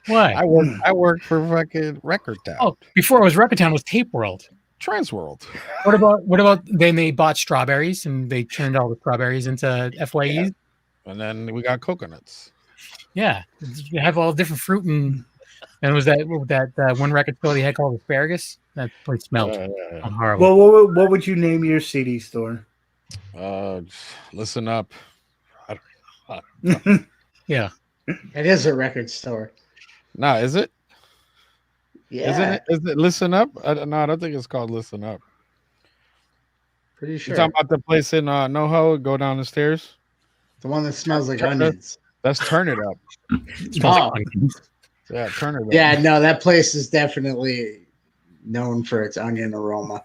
What? I worked for fucking Record Town. Oh, before it was Record Town, it was Tape World. Trans World. What about then they bought strawberries and they turned all the strawberries into FYEs? Yeah. And then we got coconuts. Yeah. You have all different fruit and it was that one record store they had called Asparagus. That place smelled horrible. Well, what would you name your CD store? Listen up. Yeah. It is a record store. Nah, is it? Yeah, Isn't it? Is it Listen Up? No, I don't think it's called Listen Up. pretty You sure. talking about the place in NoHo? Go down the stairs. The one that smells like Turn it- onions. That's Turn It Up. Smells Oh. like onions. Yeah, Turn It Up. Yeah, no, that place is definitely known for its onion aroma.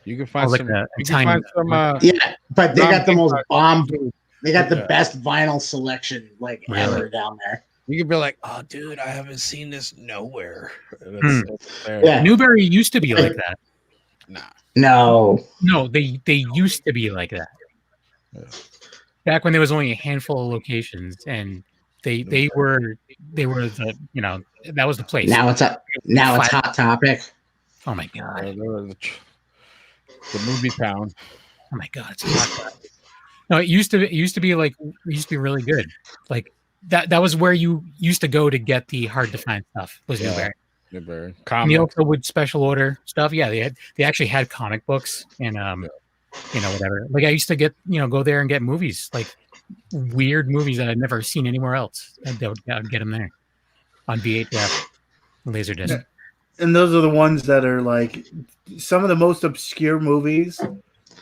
You can find like some. a You can find some. Yeah, but they got the most non-big bomb food. They got the Yeah. best vinyl selection like Really? ever down there. You can be like, "Oh, dude, I haven't seen this nowhere." And it's there. Yeah. Newberry used to be like that. Nah. No. No, they used to be like that. Yeah. Back when there was only a handful of locations, and they were the that was the place. Now it's Hot Topic. Oh my god! The movie town. Oh my god! It's hot. No, it used to be really good. Like that was where you used to go to get the hard to find stuff. Was Newberry. Newberry. And they also would special order stuff. Yeah, they actually had comic books and whatever. Like I used to get go there and get movies, like weird movies that I'd never seen anywhere else. And I would get them there on VHS, Laserdisc. Yeah. And those are the ones that are like some of the most obscure movies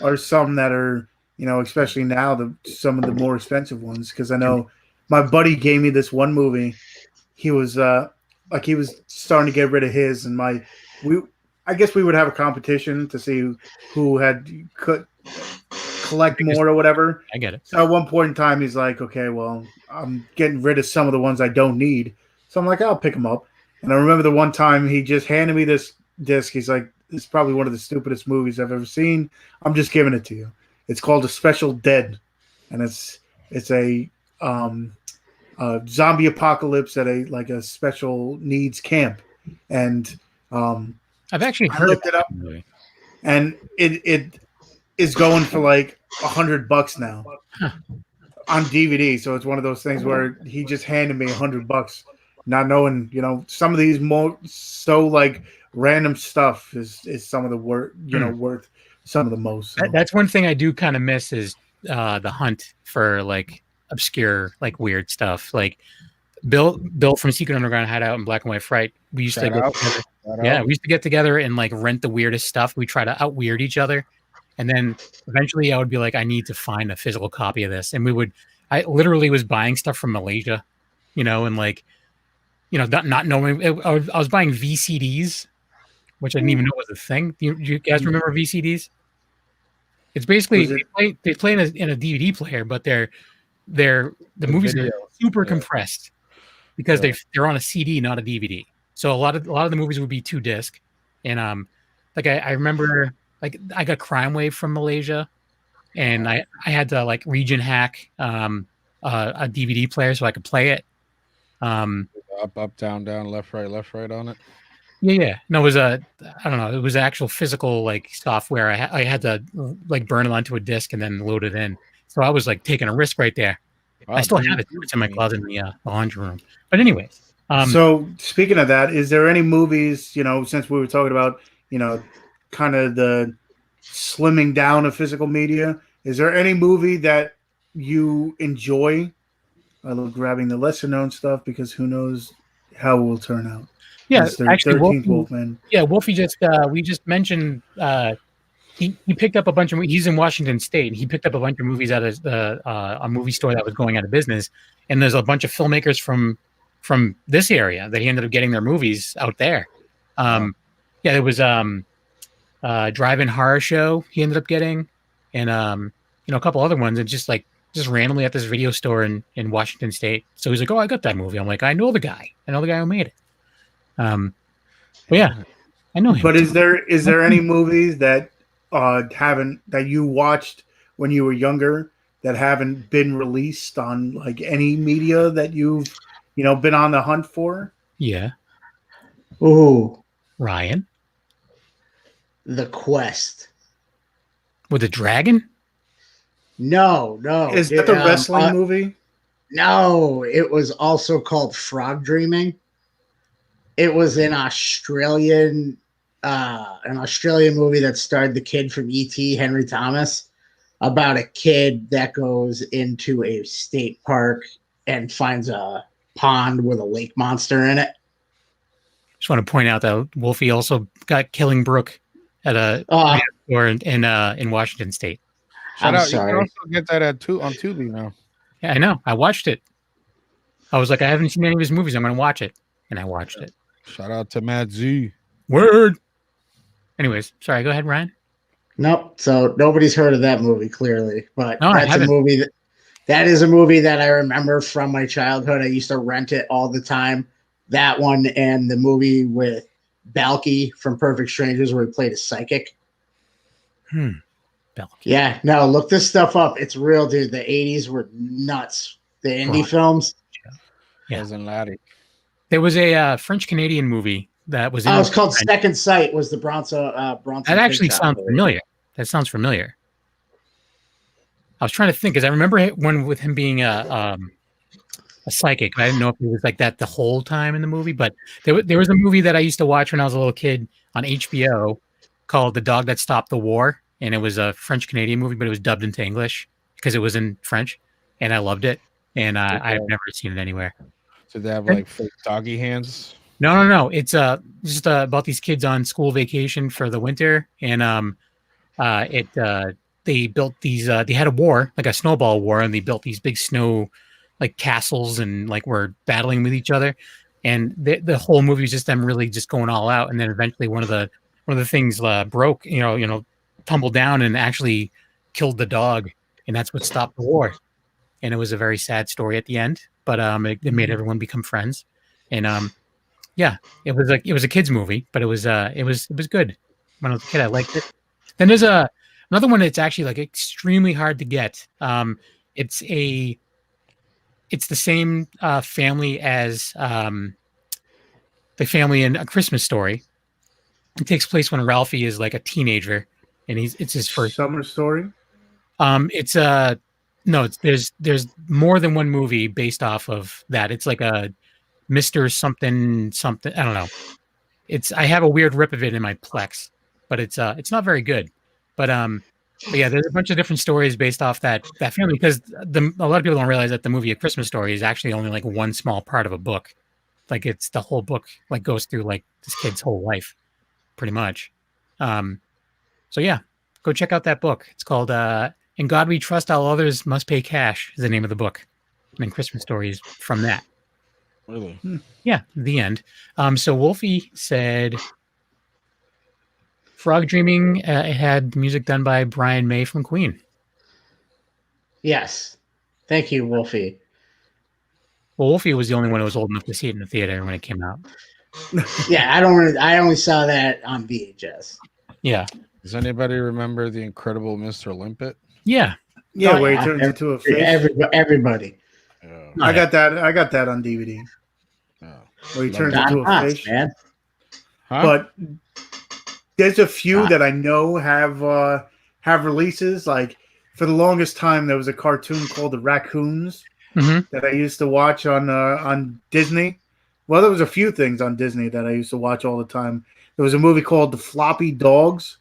are some that are, especially now, some of the more expensive ones. Because I know my buddy gave me this one movie. He was he was starting to get rid of his, and I guess we would have a competition to see who could collect more or whatever. I get it. So at one point in time, he's like, okay, well, I'm getting rid of some of the ones I don't need. So I'm like, I'll pick them up. And I remember the one time he just handed me this disc. He's like, this is probably one of the stupidest movies I've ever seen. I'm just giving it to you. It's called A Special Dead. And it's a zombie apocalypse at a special needs camp. And I've actually I heard looked it up. movie. And it is going for like $100 now on DVD. So it's one of those things where he just handed me $100, not knowing, some of these like random stuff is some of the worth some of the most. So. That's one thing I do kind of miss is the hunt for like obscure, like weird stuff. Like Bill from Secret Underground Hideout and Black and White Fright. We used to get together. Yeah, we used to get together and like rent the weirdest stuff. We try to out weird each other. And then eventually I would be like, I need to find a physical copy of this. And I literally was buying stuff from Malaysia, and like, not knowing. I was buying VCDs, which I didn't even know was a thing. Do you guys remember VCDs? It's basically they play in a DVD player, but the movies are super compressed because they're on a CD, not a DVD. So a lot of the movies would be 2-disc, and like I remember. Like I got Crime Wave from Malaysia, and I had to like region hack a DVD player so I could play it. Up, down, left, right on it. Yeah. No, it was I don't know. It was actual physical like software. I had to like burn it onto a disc and then load it in. So I was like taking a risk right there. Wow, I still have it. It's in my closet in the laundry room. But anyways. So speaking of that, is there any movies, since we were talking about, kind of the slimming down of physical media, is there any movie that you enjoy? I love grabbing the lesser known stuff because who knows how it will turn out. Yeah, actually, 13th Wolfman. Yeah, Wolfie we just mentioned he picked up a bunch of. He's in Washington State, and he picked up a bunch of movies out of a movie store that was going out of business. And there's a bunch of filmmakers from this area that he ended up getting their movies out there. Yeah, there was Drive-In Horror Show he ended up getting, and a couple other ones, and just randomly at this video store in Washington State. So he's like, "Oh, I got that movie." I'm like, "I know the guy. I know the guy who made it." But yeah, I know him. But is there any movies that that you watched when you were younger that haven't been released on like any media that you've been on the hunt for? Yeah. Ooh, Ryan. The Quest. With a dragon? No. Is that the wrestling movie? No, it was also called Frog Dreaming. It was an Australian movie that starred the kid from E.T., Henry Thomas, about a kid that goes into a state park and finds a pond with a lake monster in it. Just want to point out that Wolfie also got Killing Brook at a store in Washington State. Shout I'm out! sorry. You can also get that on Tubi now. Yeah, I know. I watched it. I was like, I haven't seen any of his movies. I'm going to watch it, and I watched it. Shout out to Matt Z. Word. Anyways, sorry. Go ahead, Ryan. Nope. So nobody's heard of that movie, clearly, but No, I that's a haven't. movie that is a movie that I remember from my childhood. I used to rent it all the time. That one and the movie with Balky from Perfect Strangers, where he played a psychic. Belk. Yeah, no, look this stuff up. It's real, dude. The 80s were nuts. The indie films. Yeah. Cousin Laddie. There was a French Canadian movie that was. Oh, it was called Second Sight. Was the Bronson? That actually sounds familiar. That sounds familiar. I was trying to think because I remember one with him being a psychic. I didn't know if he was like that the whole time in the movie, but there was a movie that I used to watch when I was a little kid on HBO called "The Dog That Stopped the War," and it was a French Canadian movie, but it was dubbed into English because it was in French, and I loved it. And I've never seen it anywhere. Did they have like fake doggy hands? No. It's just about these kids on school vacation for the winter, and they built these. They had a war, like a snowball war, and they built these big snow like castles and like were battling with each other. And the whole movie was just them really just going all out. And then eventually one of the things broke, tumbled down and actually killed the dog, and that's what stopped the war. And it was a very sad story at the end, but it made everyone become friends. And it was a kids movie, but it was good. When I was a kid, I liked it. Then there's another one that's actually like extremely hard to get. It's the same family as the family in A Christmas Story. It takes place when Ralphie is like a teenager, and it's his first Summer Story. There's more than one movie based off of that. It's like a Mr. something. I don't know. I have a weird rip of it in my Plex, but it's not very good. But yeah, there's a bunch of different stories based off that family, because a lot of people don't realize that the movie A Christmas Story is actually only like one small part of a book. Like it's the whole book like goes through like this kid's whole life, pretty much. So yeah, go check out that book. It's called "In God We Trust, All Others Must Pay Cash" is the name of the book. And then Christmas Stories from that. Really? Yeah, the end. So Wolfie said Frog Dreaming, it had music done by Brian May from Queen. Yes. Thank you, Wolfie. Well, Wolfie was the only one who was old enough to see it in the theater when it came out. Yeah, I only saw that on VHS. Yeah. Does anybody remember The Incredible Mr. Limpet? Yeah. Yeah, where he turns into a fish. Everybody. Yeah. I got that on DVD. Where he turns into a fish. Man. Huh? But there's a few that I know have releases. Like for the longest time, there was a cartoon called The Raccoons that I used to watch on Disney. Well, there was a few things on Disney that I used to watch all the time. There was a movie called The Floppy Dogs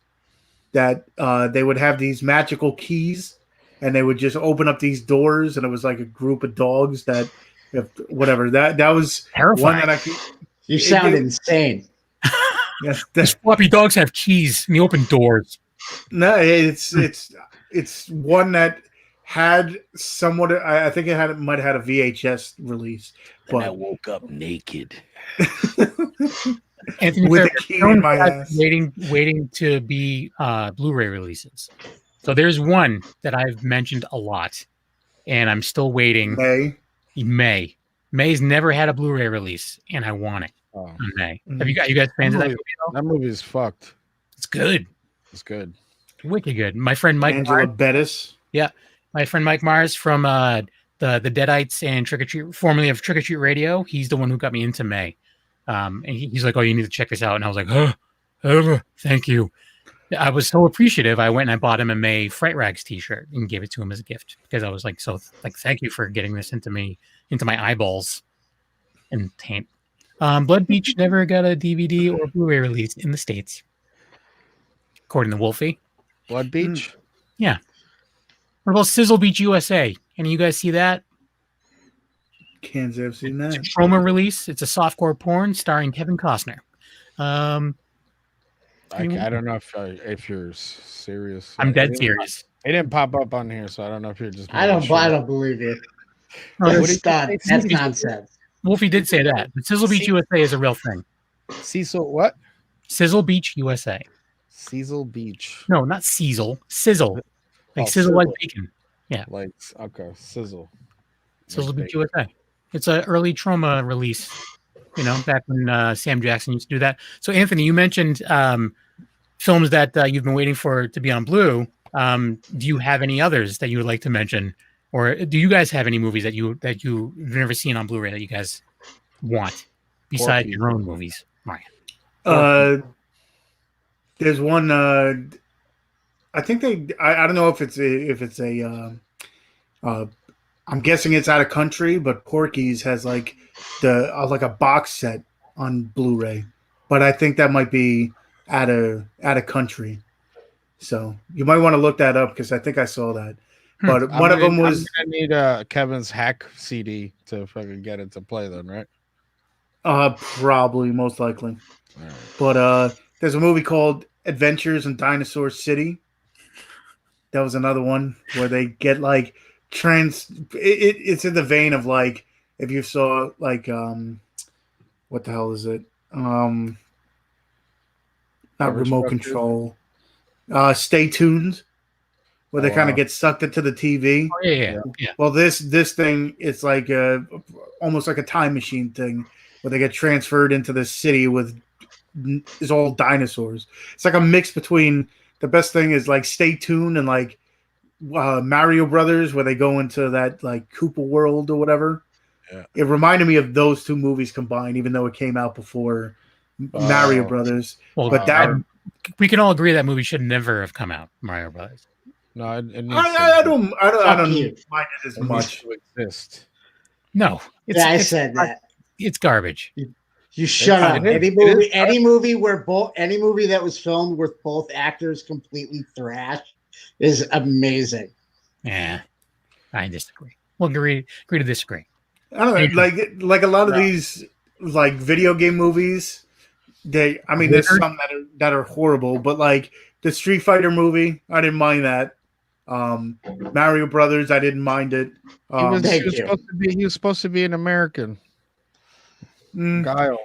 that they would have these magical keys, and they would just open up these doors, and it was like a group of dogs that, whatever. That was terrifying. one that I could. You sound insane. Yes, These floppy dogs have keys and they open doors. No, it's one that had somewhat. I think it might have had a VHS release. But I woke up naked. Anthony, with a key in my ass. waiting to be Blu-ray releases. So there's one that I've mentioned a lot, and I'm still waiting. May's never had a Blu-ray release, and I want it on May. Have you guys fans of that movie? That movie is fucked. It's good. It's good. Wicked good. My friend Mike Angela Mars, Bettis. yeah, my friend Mike Mars from the Deadites and Trick or Treat, formerly of Trick or Treat Radio. He's the one who got me into May. And he's like, "Oh, you need to check this out." And I was like, thank you. I was so appreciative. I went and I bought him a May Fright Rags t-shirt and gave it to him as a gift because I was like, thank you for getting this into my eyeballs and taint. Blood Beach never got a DVD or Blu-ray release in the States, according to Wolfie. Blood Beach? Yeah. What about Sizzle Beach USA? Any of you guys see that? Can't say I've seen that. It's a Chroma release. It's a softcore porn starring Kevin Costner. I don't know if you're serious. I'm It dead didn't- serious. It didn't pop up on here, so I don't know if you're just. I making don't. I sure. don't believe you. No, What That's did you stunt. say? That's nonsense. Wolfie did say that. But Sizzle Beach USA is a real thing. Cecil, what? Sizzle Beach USA. Cecil Beach. No, not Sizzle. Sizzle. Like Oh, sizzle like bacon. Like okay, sizzle. Sizzle Like Beach USA. It's an early trauma release. Back when Sam Jackson used to do that. So Anthony, you mentioned films that you've been waiting for to be on Blue. Do you have any others that you would like to mention, or do you guys have any movies that you've never seen on Blu-ray that you guys want besides Porky. your own movies? Ryan. There's one. I think they. I don't know if it's a. I'm guessing it's out of country, but Porky's has like like a box set on Blu-ray, but I think that might be out of country. So you might want to look that up because I think I saw that. But one of them was. I'm gonna need Kevin's hack CD to fucking get it to play then, right? Probably, most likely. All right. But there's a movie called Adventures in Dinosaur City. That was another one where they get like it's in the vein of like if you saw like what the hell is it? Not remote control. Stay tuned. Where they kind of get sucked into the TV. Oh, yeah. Well, this thing, it's like almost like a time machine thing, where they get transferred into this city with is all dinosaurs. It's like a mix between the best thing is like Stay Tuned and like Mario Brothers, where they go into that like Koopa world or whatever. Yeah. It reminded me of those two movies combined, even though it came out before Mario Brothers. Well, but we can all agree that movie should never have come out. Mario Brothers. No, I don't mind it as much. To exist. No, I said that. It's garbage. You shut up. Any movie that was filmed with both actors completely thrashed is amazing. Yeah, I disagree. We'll agree to disagree. I don't know, like a lot of these like video game movies. There's some that are horrible, but like the Street Fighter movie, I didn't mind that. Mario Brothers, I didn't mind it. He was supposed to be an American. Guile.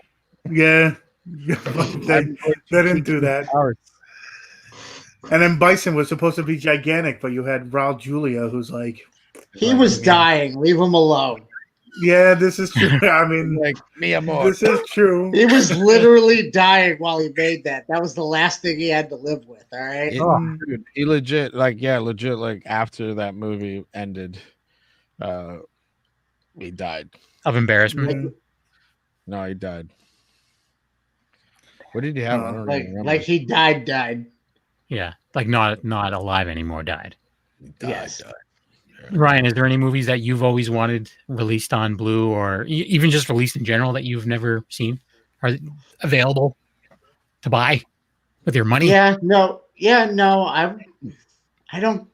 Yeah. they didn't do that. And then Bison was supposed to be gigantic, but you had Raul Julia, who's like... He was dying. Leave him alone. Yeah, this is true. I mean, like this is true. He was literally dying while he made that. That was the last thing he had to live with. All right. Dude, he legit, like after that movie ended, he died of embarrassment. No, he died. What did he have? I don't remember. Like he died. Yeah, like not alive anymore. Died. Yes. Ryan, is there any movies that you've always wanted released on Blue or even just released in general that you've never seen? Are available to buy with your money? No. I don't.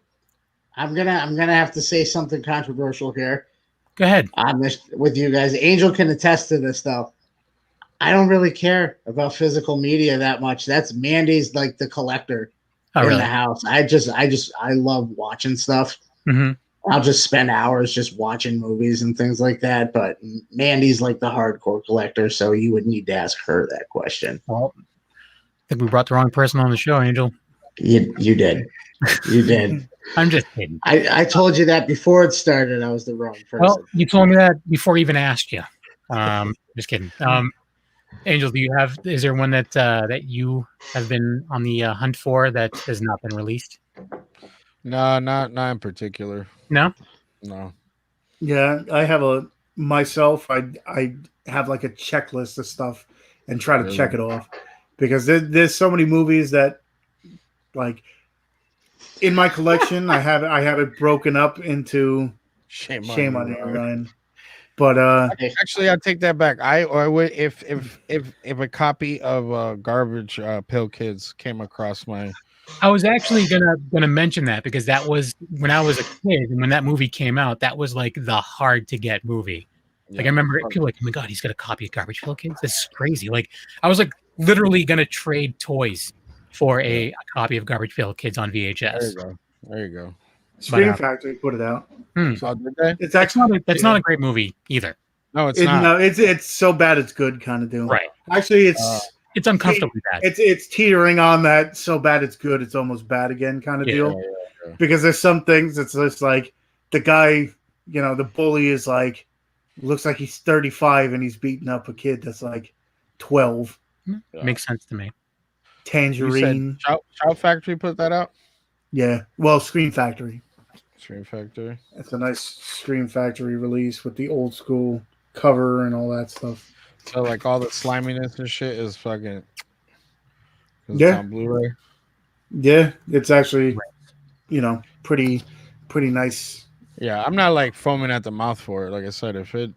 I'm gonna have to say something controversial here. Go ahead. With you guys. Angel can attest to this though. I don't really care about physical media that much. That's Mandy's like the collector in the house. I love watching stuff. Mm-hmm. I'll just spend hours just watching movies and things like that. But Mandy's like the hardcore collector, so you would need to ask her that question. Well, I think we brought the wrong person on the show, Angel. You did. You did. I'm just kidding. I told you that before it started. I was the wrong person. Well, you told me that before I even asked you. Just kidding. Angel, is there one that you have been on the hunt for that has not been released? No, not in particular. No. Yeah, I have myself. I have like a checklist of stuff and try to check it off because there's so many movies that like in my collection. I have it broken up into shame on you, Ryan. But actually, I take that back. I would if a copy of Garbage Pail Kids came across my. I was actually gonna mention that because that was when I was a kid and when that movie came out, that was like the hard to get movie. Like I remember people like, oh my god, he's got a copy of Garbage Pail Kids. This is crazy. Like I was like literally going to trade toys for a copy of Garbage Pail Kids on There VHS. you go. There you go. Scream Factory put it out. Hmm. So Oh, did they? it's That's actually not a great movie either. No, it's not. no, it's so bad it's good kind of deal. Right. Actually, it's It's uncomfortably bad. it's teetering on that so bad it's good, it's almost bad again kind of Yeah. deal. Yeah. Because there's some things it's just like the guy, you know, the bully is like looks like he's 35 and he's beating up a kid that's like 12. Yeah. Makes sense to me. You Tangerine. said Shout Factory put that out? Yeah. Well, Scream Factory. Scream Factory. It's a nice Scream Factory release with the old school cover and all that stuff. So like all the sliminess and shit is fucking. It's Yeah. on Blu-ray. Yeah, it's actually, you know, pretty nice. Yeah, I'm not like foaming at the mouth for it. Like I said, if it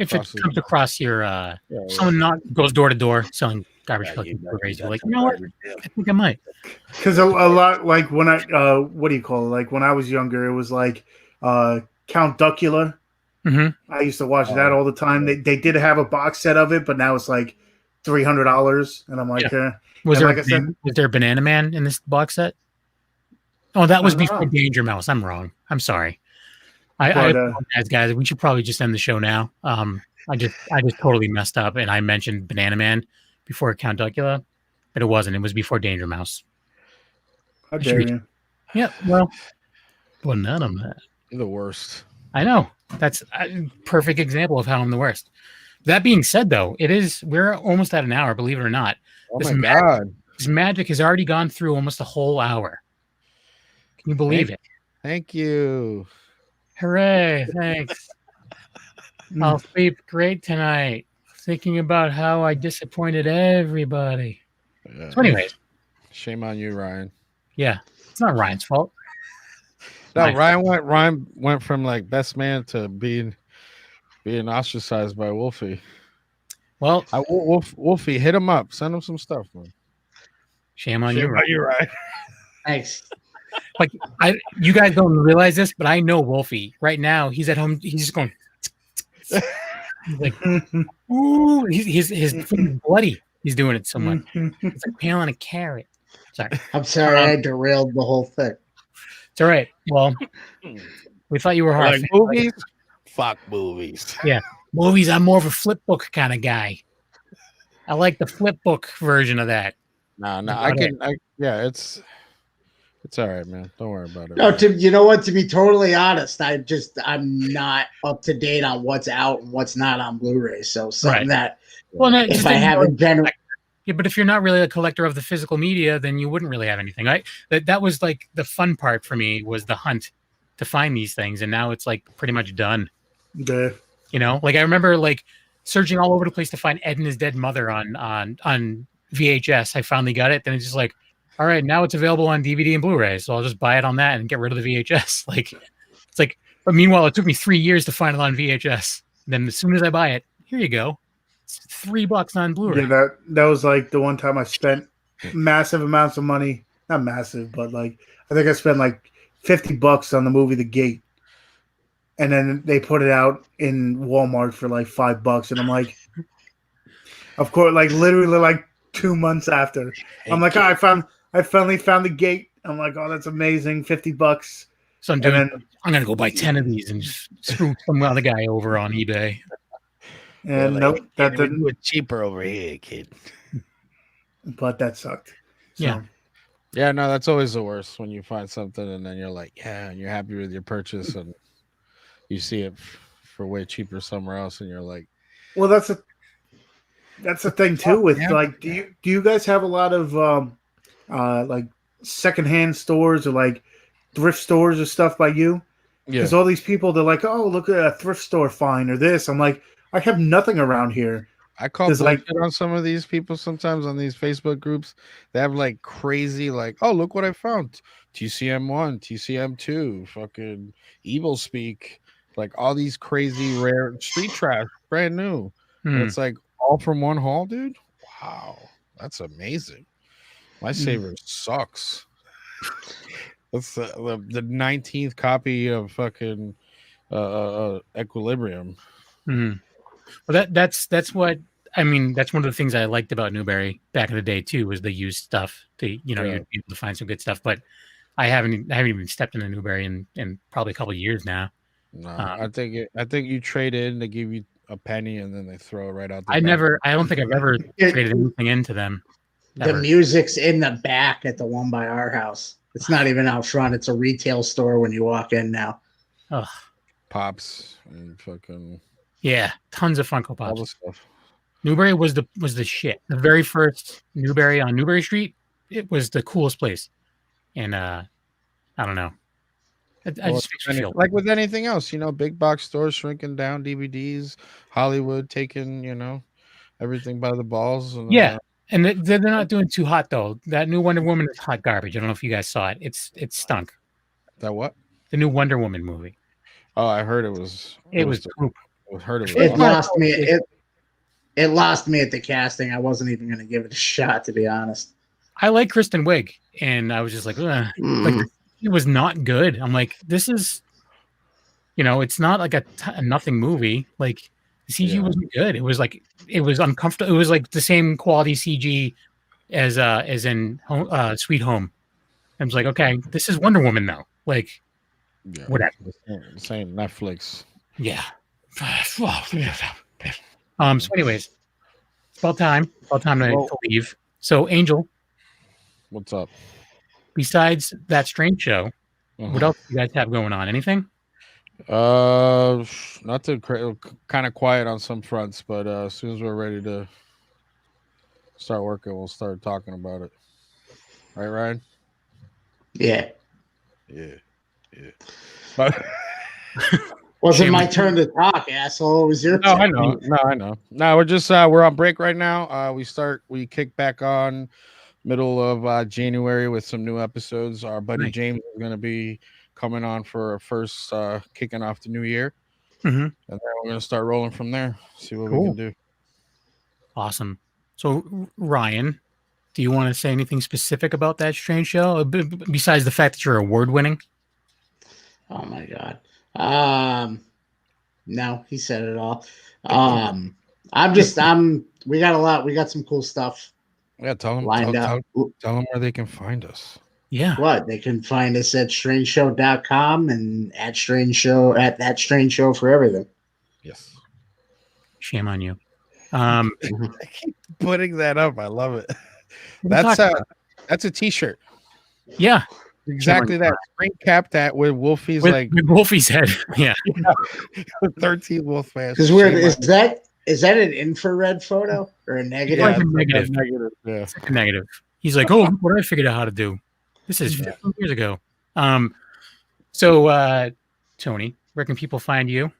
crosses- comes across your yeah. someone goes door to door selling Garbage Pail Kids Blu-rays, you're like, you know what? I think I might. Because a lot, like when I, what do you call it? Like when I was younger, it was like Count Duckula. Mm-hmm. I used to watch that all the time. They did have a box set of it, but now it's like $300, and I'm like, Was and there like I said, was there a Banana Man in this box set? Oh, that was I don't before know. Danger Mouse. I'm wrong. I'm sorry. I But, apologize, guys. We should probably just end the show now. I just totally messed up, and I mentioned Banana Man before Count Duckula, but it wasn't. It was before Danger Mouse. how dare you? Yeah, well, Banana Man. You're the worst. I know. That's a perfect example of how I'm the worst. That being said, though, we're almost at an hour, believe it or not. Oh This my god! This magic has already gone through almost a whole hour. Can you believe it? Thank you. Hooray, thanks. I'll sleep great tonight. Thinking about how I disappointed everybody. Yeah. So anyways, Shame on you, Ryan. yeah, it's not Ryan's fault. No, My Ryan went from like best man to being ostracized by Wolfie. Well, Wolfie, hit him up. Send him some stuff, man. shame on you. You're right. Thanks. Like you guys don't realize this, but I know Wolfie right now. He's at home. He's just going. He's like, ooh, his foot is bloody. He's doing it so much. It's like peeling a carrot. Sorry. I'm sorry I derailed the whole thing. It's all right. Well, we thought you were hard. Like movies? Fuck movies. Yeah, movies. I'm more of a flip book kind of guy. I like the flip book version of that. No, it's all right, man. Don't worry about it. No, you know what? To be totally honest, I'm not up to date on what's out and what's not on Blu-ray. So something that if I haven't been. Yeah, but if you're not really a collector of the physical media, then you wouldn't really have anything, right? That was like the fun part for me was the hunt to find these things, and now it's like pretty much done. Yeah. You know, like I remember like searching all over the place to find Ed and His Dead Mother on VHS. I finally got it. Then it's just like, all right, now it's available on DVD and Blu-ray, so I'll just buy it on that and get rid of the VHS. Like, it's like, but meanwhile, it took me 3 years to find it on VHS. Then as soon as I buy it, here you go. It's $3 on Blu-ray. Yeah, that was like the one time I spent massive amounts of money. Not massive, but like I think I spent like $50 on the movie The Gate. And then they put it out in Walmart for like $5. And I'm like, of course, like literally like 2 months after. I'm like, I finally found The Gate. I'm like, oh, that's amazing. $50. So I'm going to go buy 10 of these and just screw some other guy over on eBay. And nope, that didn't do it cheaper over here, kid. But that sucked. So, Yeah. Yeah, no, that's always the worst when you find something and then you're like, yeah, and you're happy with your purchase and you see it for way cheaper somewhere else and you're like, well, that's the thing too with like, do you guys have a lot of like secondhand stores or like thrift stores or stuff by you? Because all these people, they're like, oh, look at a thrift store find or this. I'm like, I have nothing around here. I call bullshit on some of these people sometimes on these Facebook groups. They have like crazy, like, oh, look what I found. TCM1, TCM2, fucking Evil Speak, like all these crazy rare street trash, brand new. And it's like all from one haul, dude. Wow, that's amazing. My saver sucks. That's the 19th copy of fucking Equilibrium. Well, that's what I mean, that's one of the things I liked about Newberry back in the day too, was the used stuff. You'd be able to find some good stuff. But I haven't even stepped into Newberry in probably a couple of years now. No, I think you trade in, they give you a penny, and then they throw it right out. I don't think I've ever traded anything into them. The music's in the back at the one by our house. It's not even out front. It's a retail store when you walk in now. Ugh. Pops and fucking tons of Funko all Pops. the stuff. Newberry was the shit. The very first Newberry on Newberry Street, it was the coolest place. And I don't know. I just makes me feel like with anything else, big box stores shrinking down, DVDs, Hollywood taking, everything by the balls. And, and they're not doing too hot though. That new Wonder Woman is hot garbage. I don't know if you guys saw it. It stunk. That what? The new Wonder Woman movie. Oh, I heard it was. It was poop. It lost me. It lost me at the casting. I wasn't even going to give it a shot, to be honest. I like Kristen Wiig, and I was just like, like it was not good. I'm like, this is, it's not like a nothing movie. Like the CG wasn't good. It was like it was uncomfortable. It was like the same quality CG as in Sweet Home. I was like, okay, this is Wonder Woman though. Like, whatever. The same Netflix. Yeah. So anyways, it's about time to leave. So Angel, what's up? Besides that strange show, what else do you guys have going on? Anything? Not too kind of quiet on some fronts, but as soon as we're ready to start working, we'll start talking about it. Right, Ryan? Yeah. But wasn't my turn to talk, asshole. It was your turn. I know. No, we're just we're on break right now. We kick back on middle of January with some new episodes. Our buddy James is going to be coming on for a first kicking off the new year, and then we're going to start rolling from there. See what we can do. Awesome. So Ryan, do you want to say anything specific about that strange show besides the fact that you're award winning? Oh my god. No, he said it all. We got some cool stuff. Yeah, tell them where they can find us. Yeah. What? They can find us at strangeshow.com and at that strange show for everything. Yes. Shame on you. I keep putting that up. I love it. That's a t-shirt. Yeah. Exactly that. Spring cap that with Wolfie's with Wolfie's head. Yeah. 13 wolf fans. Because weird, is that an infrared photo or a negative? Like a negative. Yeah. It's like a negative. He's like, oh, what I figured out how to do. This is 15 years ago. So Tony, where can people find you?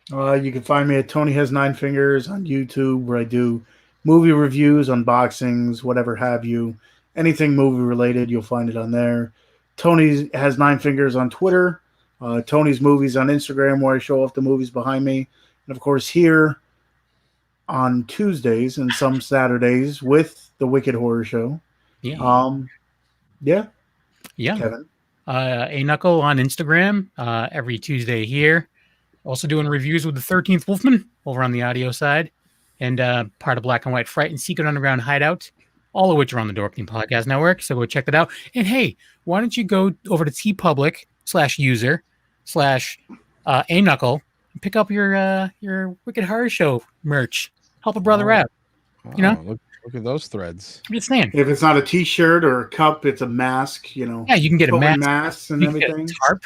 You can find me at Tony Has Nine Fingers on YouTube, where I do movie reviews, unboxings, whatever have you. Anything movie related, you'll find it on there. Tony Has Nine Fingers on Twitter. Tony's Movies on Instagram, where I show off the movies behind me. And, of course, here on Tuesdays and some Saturdays with the Wicked Horror Show. Yeah. Yeah. Kevin. A Knuckle on Instagram every Tuesday here. Also doing reviews with the 13th Wolfman over on the audio side. And part of Black and White Fright and Secret Underground Hideout. All of which are on the Dork Team Podcast Network. So go check that out. And hey, why don't you go over to tpublic/user/A Knuckle and pick up your Wicked Horror Show merch. Help a brother out. Look at those threads. I'm just saying. If it's not a t-shirt or a cup, it's a mask, Yeah, you can get a mask and everything. Get a tarp.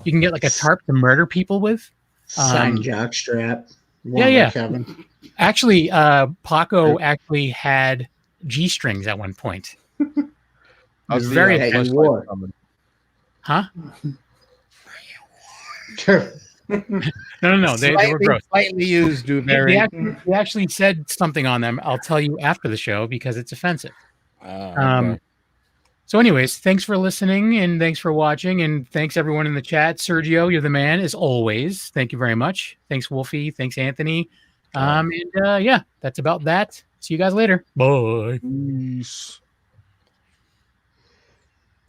You can get like a tarp to murder people with. Signed jockstrap. Yeah. Kevin. Actually, Paco actually had G-strings at one point. I was very Huh? No. They were gross. Slightly used, dude. They actually said something on them. I'll tell you after the show because it's offensive. Okay. So anyways, thanks for listening and thanks for watching and thanks everyone in the chat. Sergio, you're the man as always. Thank you very much. Thanks Wolfie. Thanks Anthony. And that's about that. See you guys later. Bye. Peace.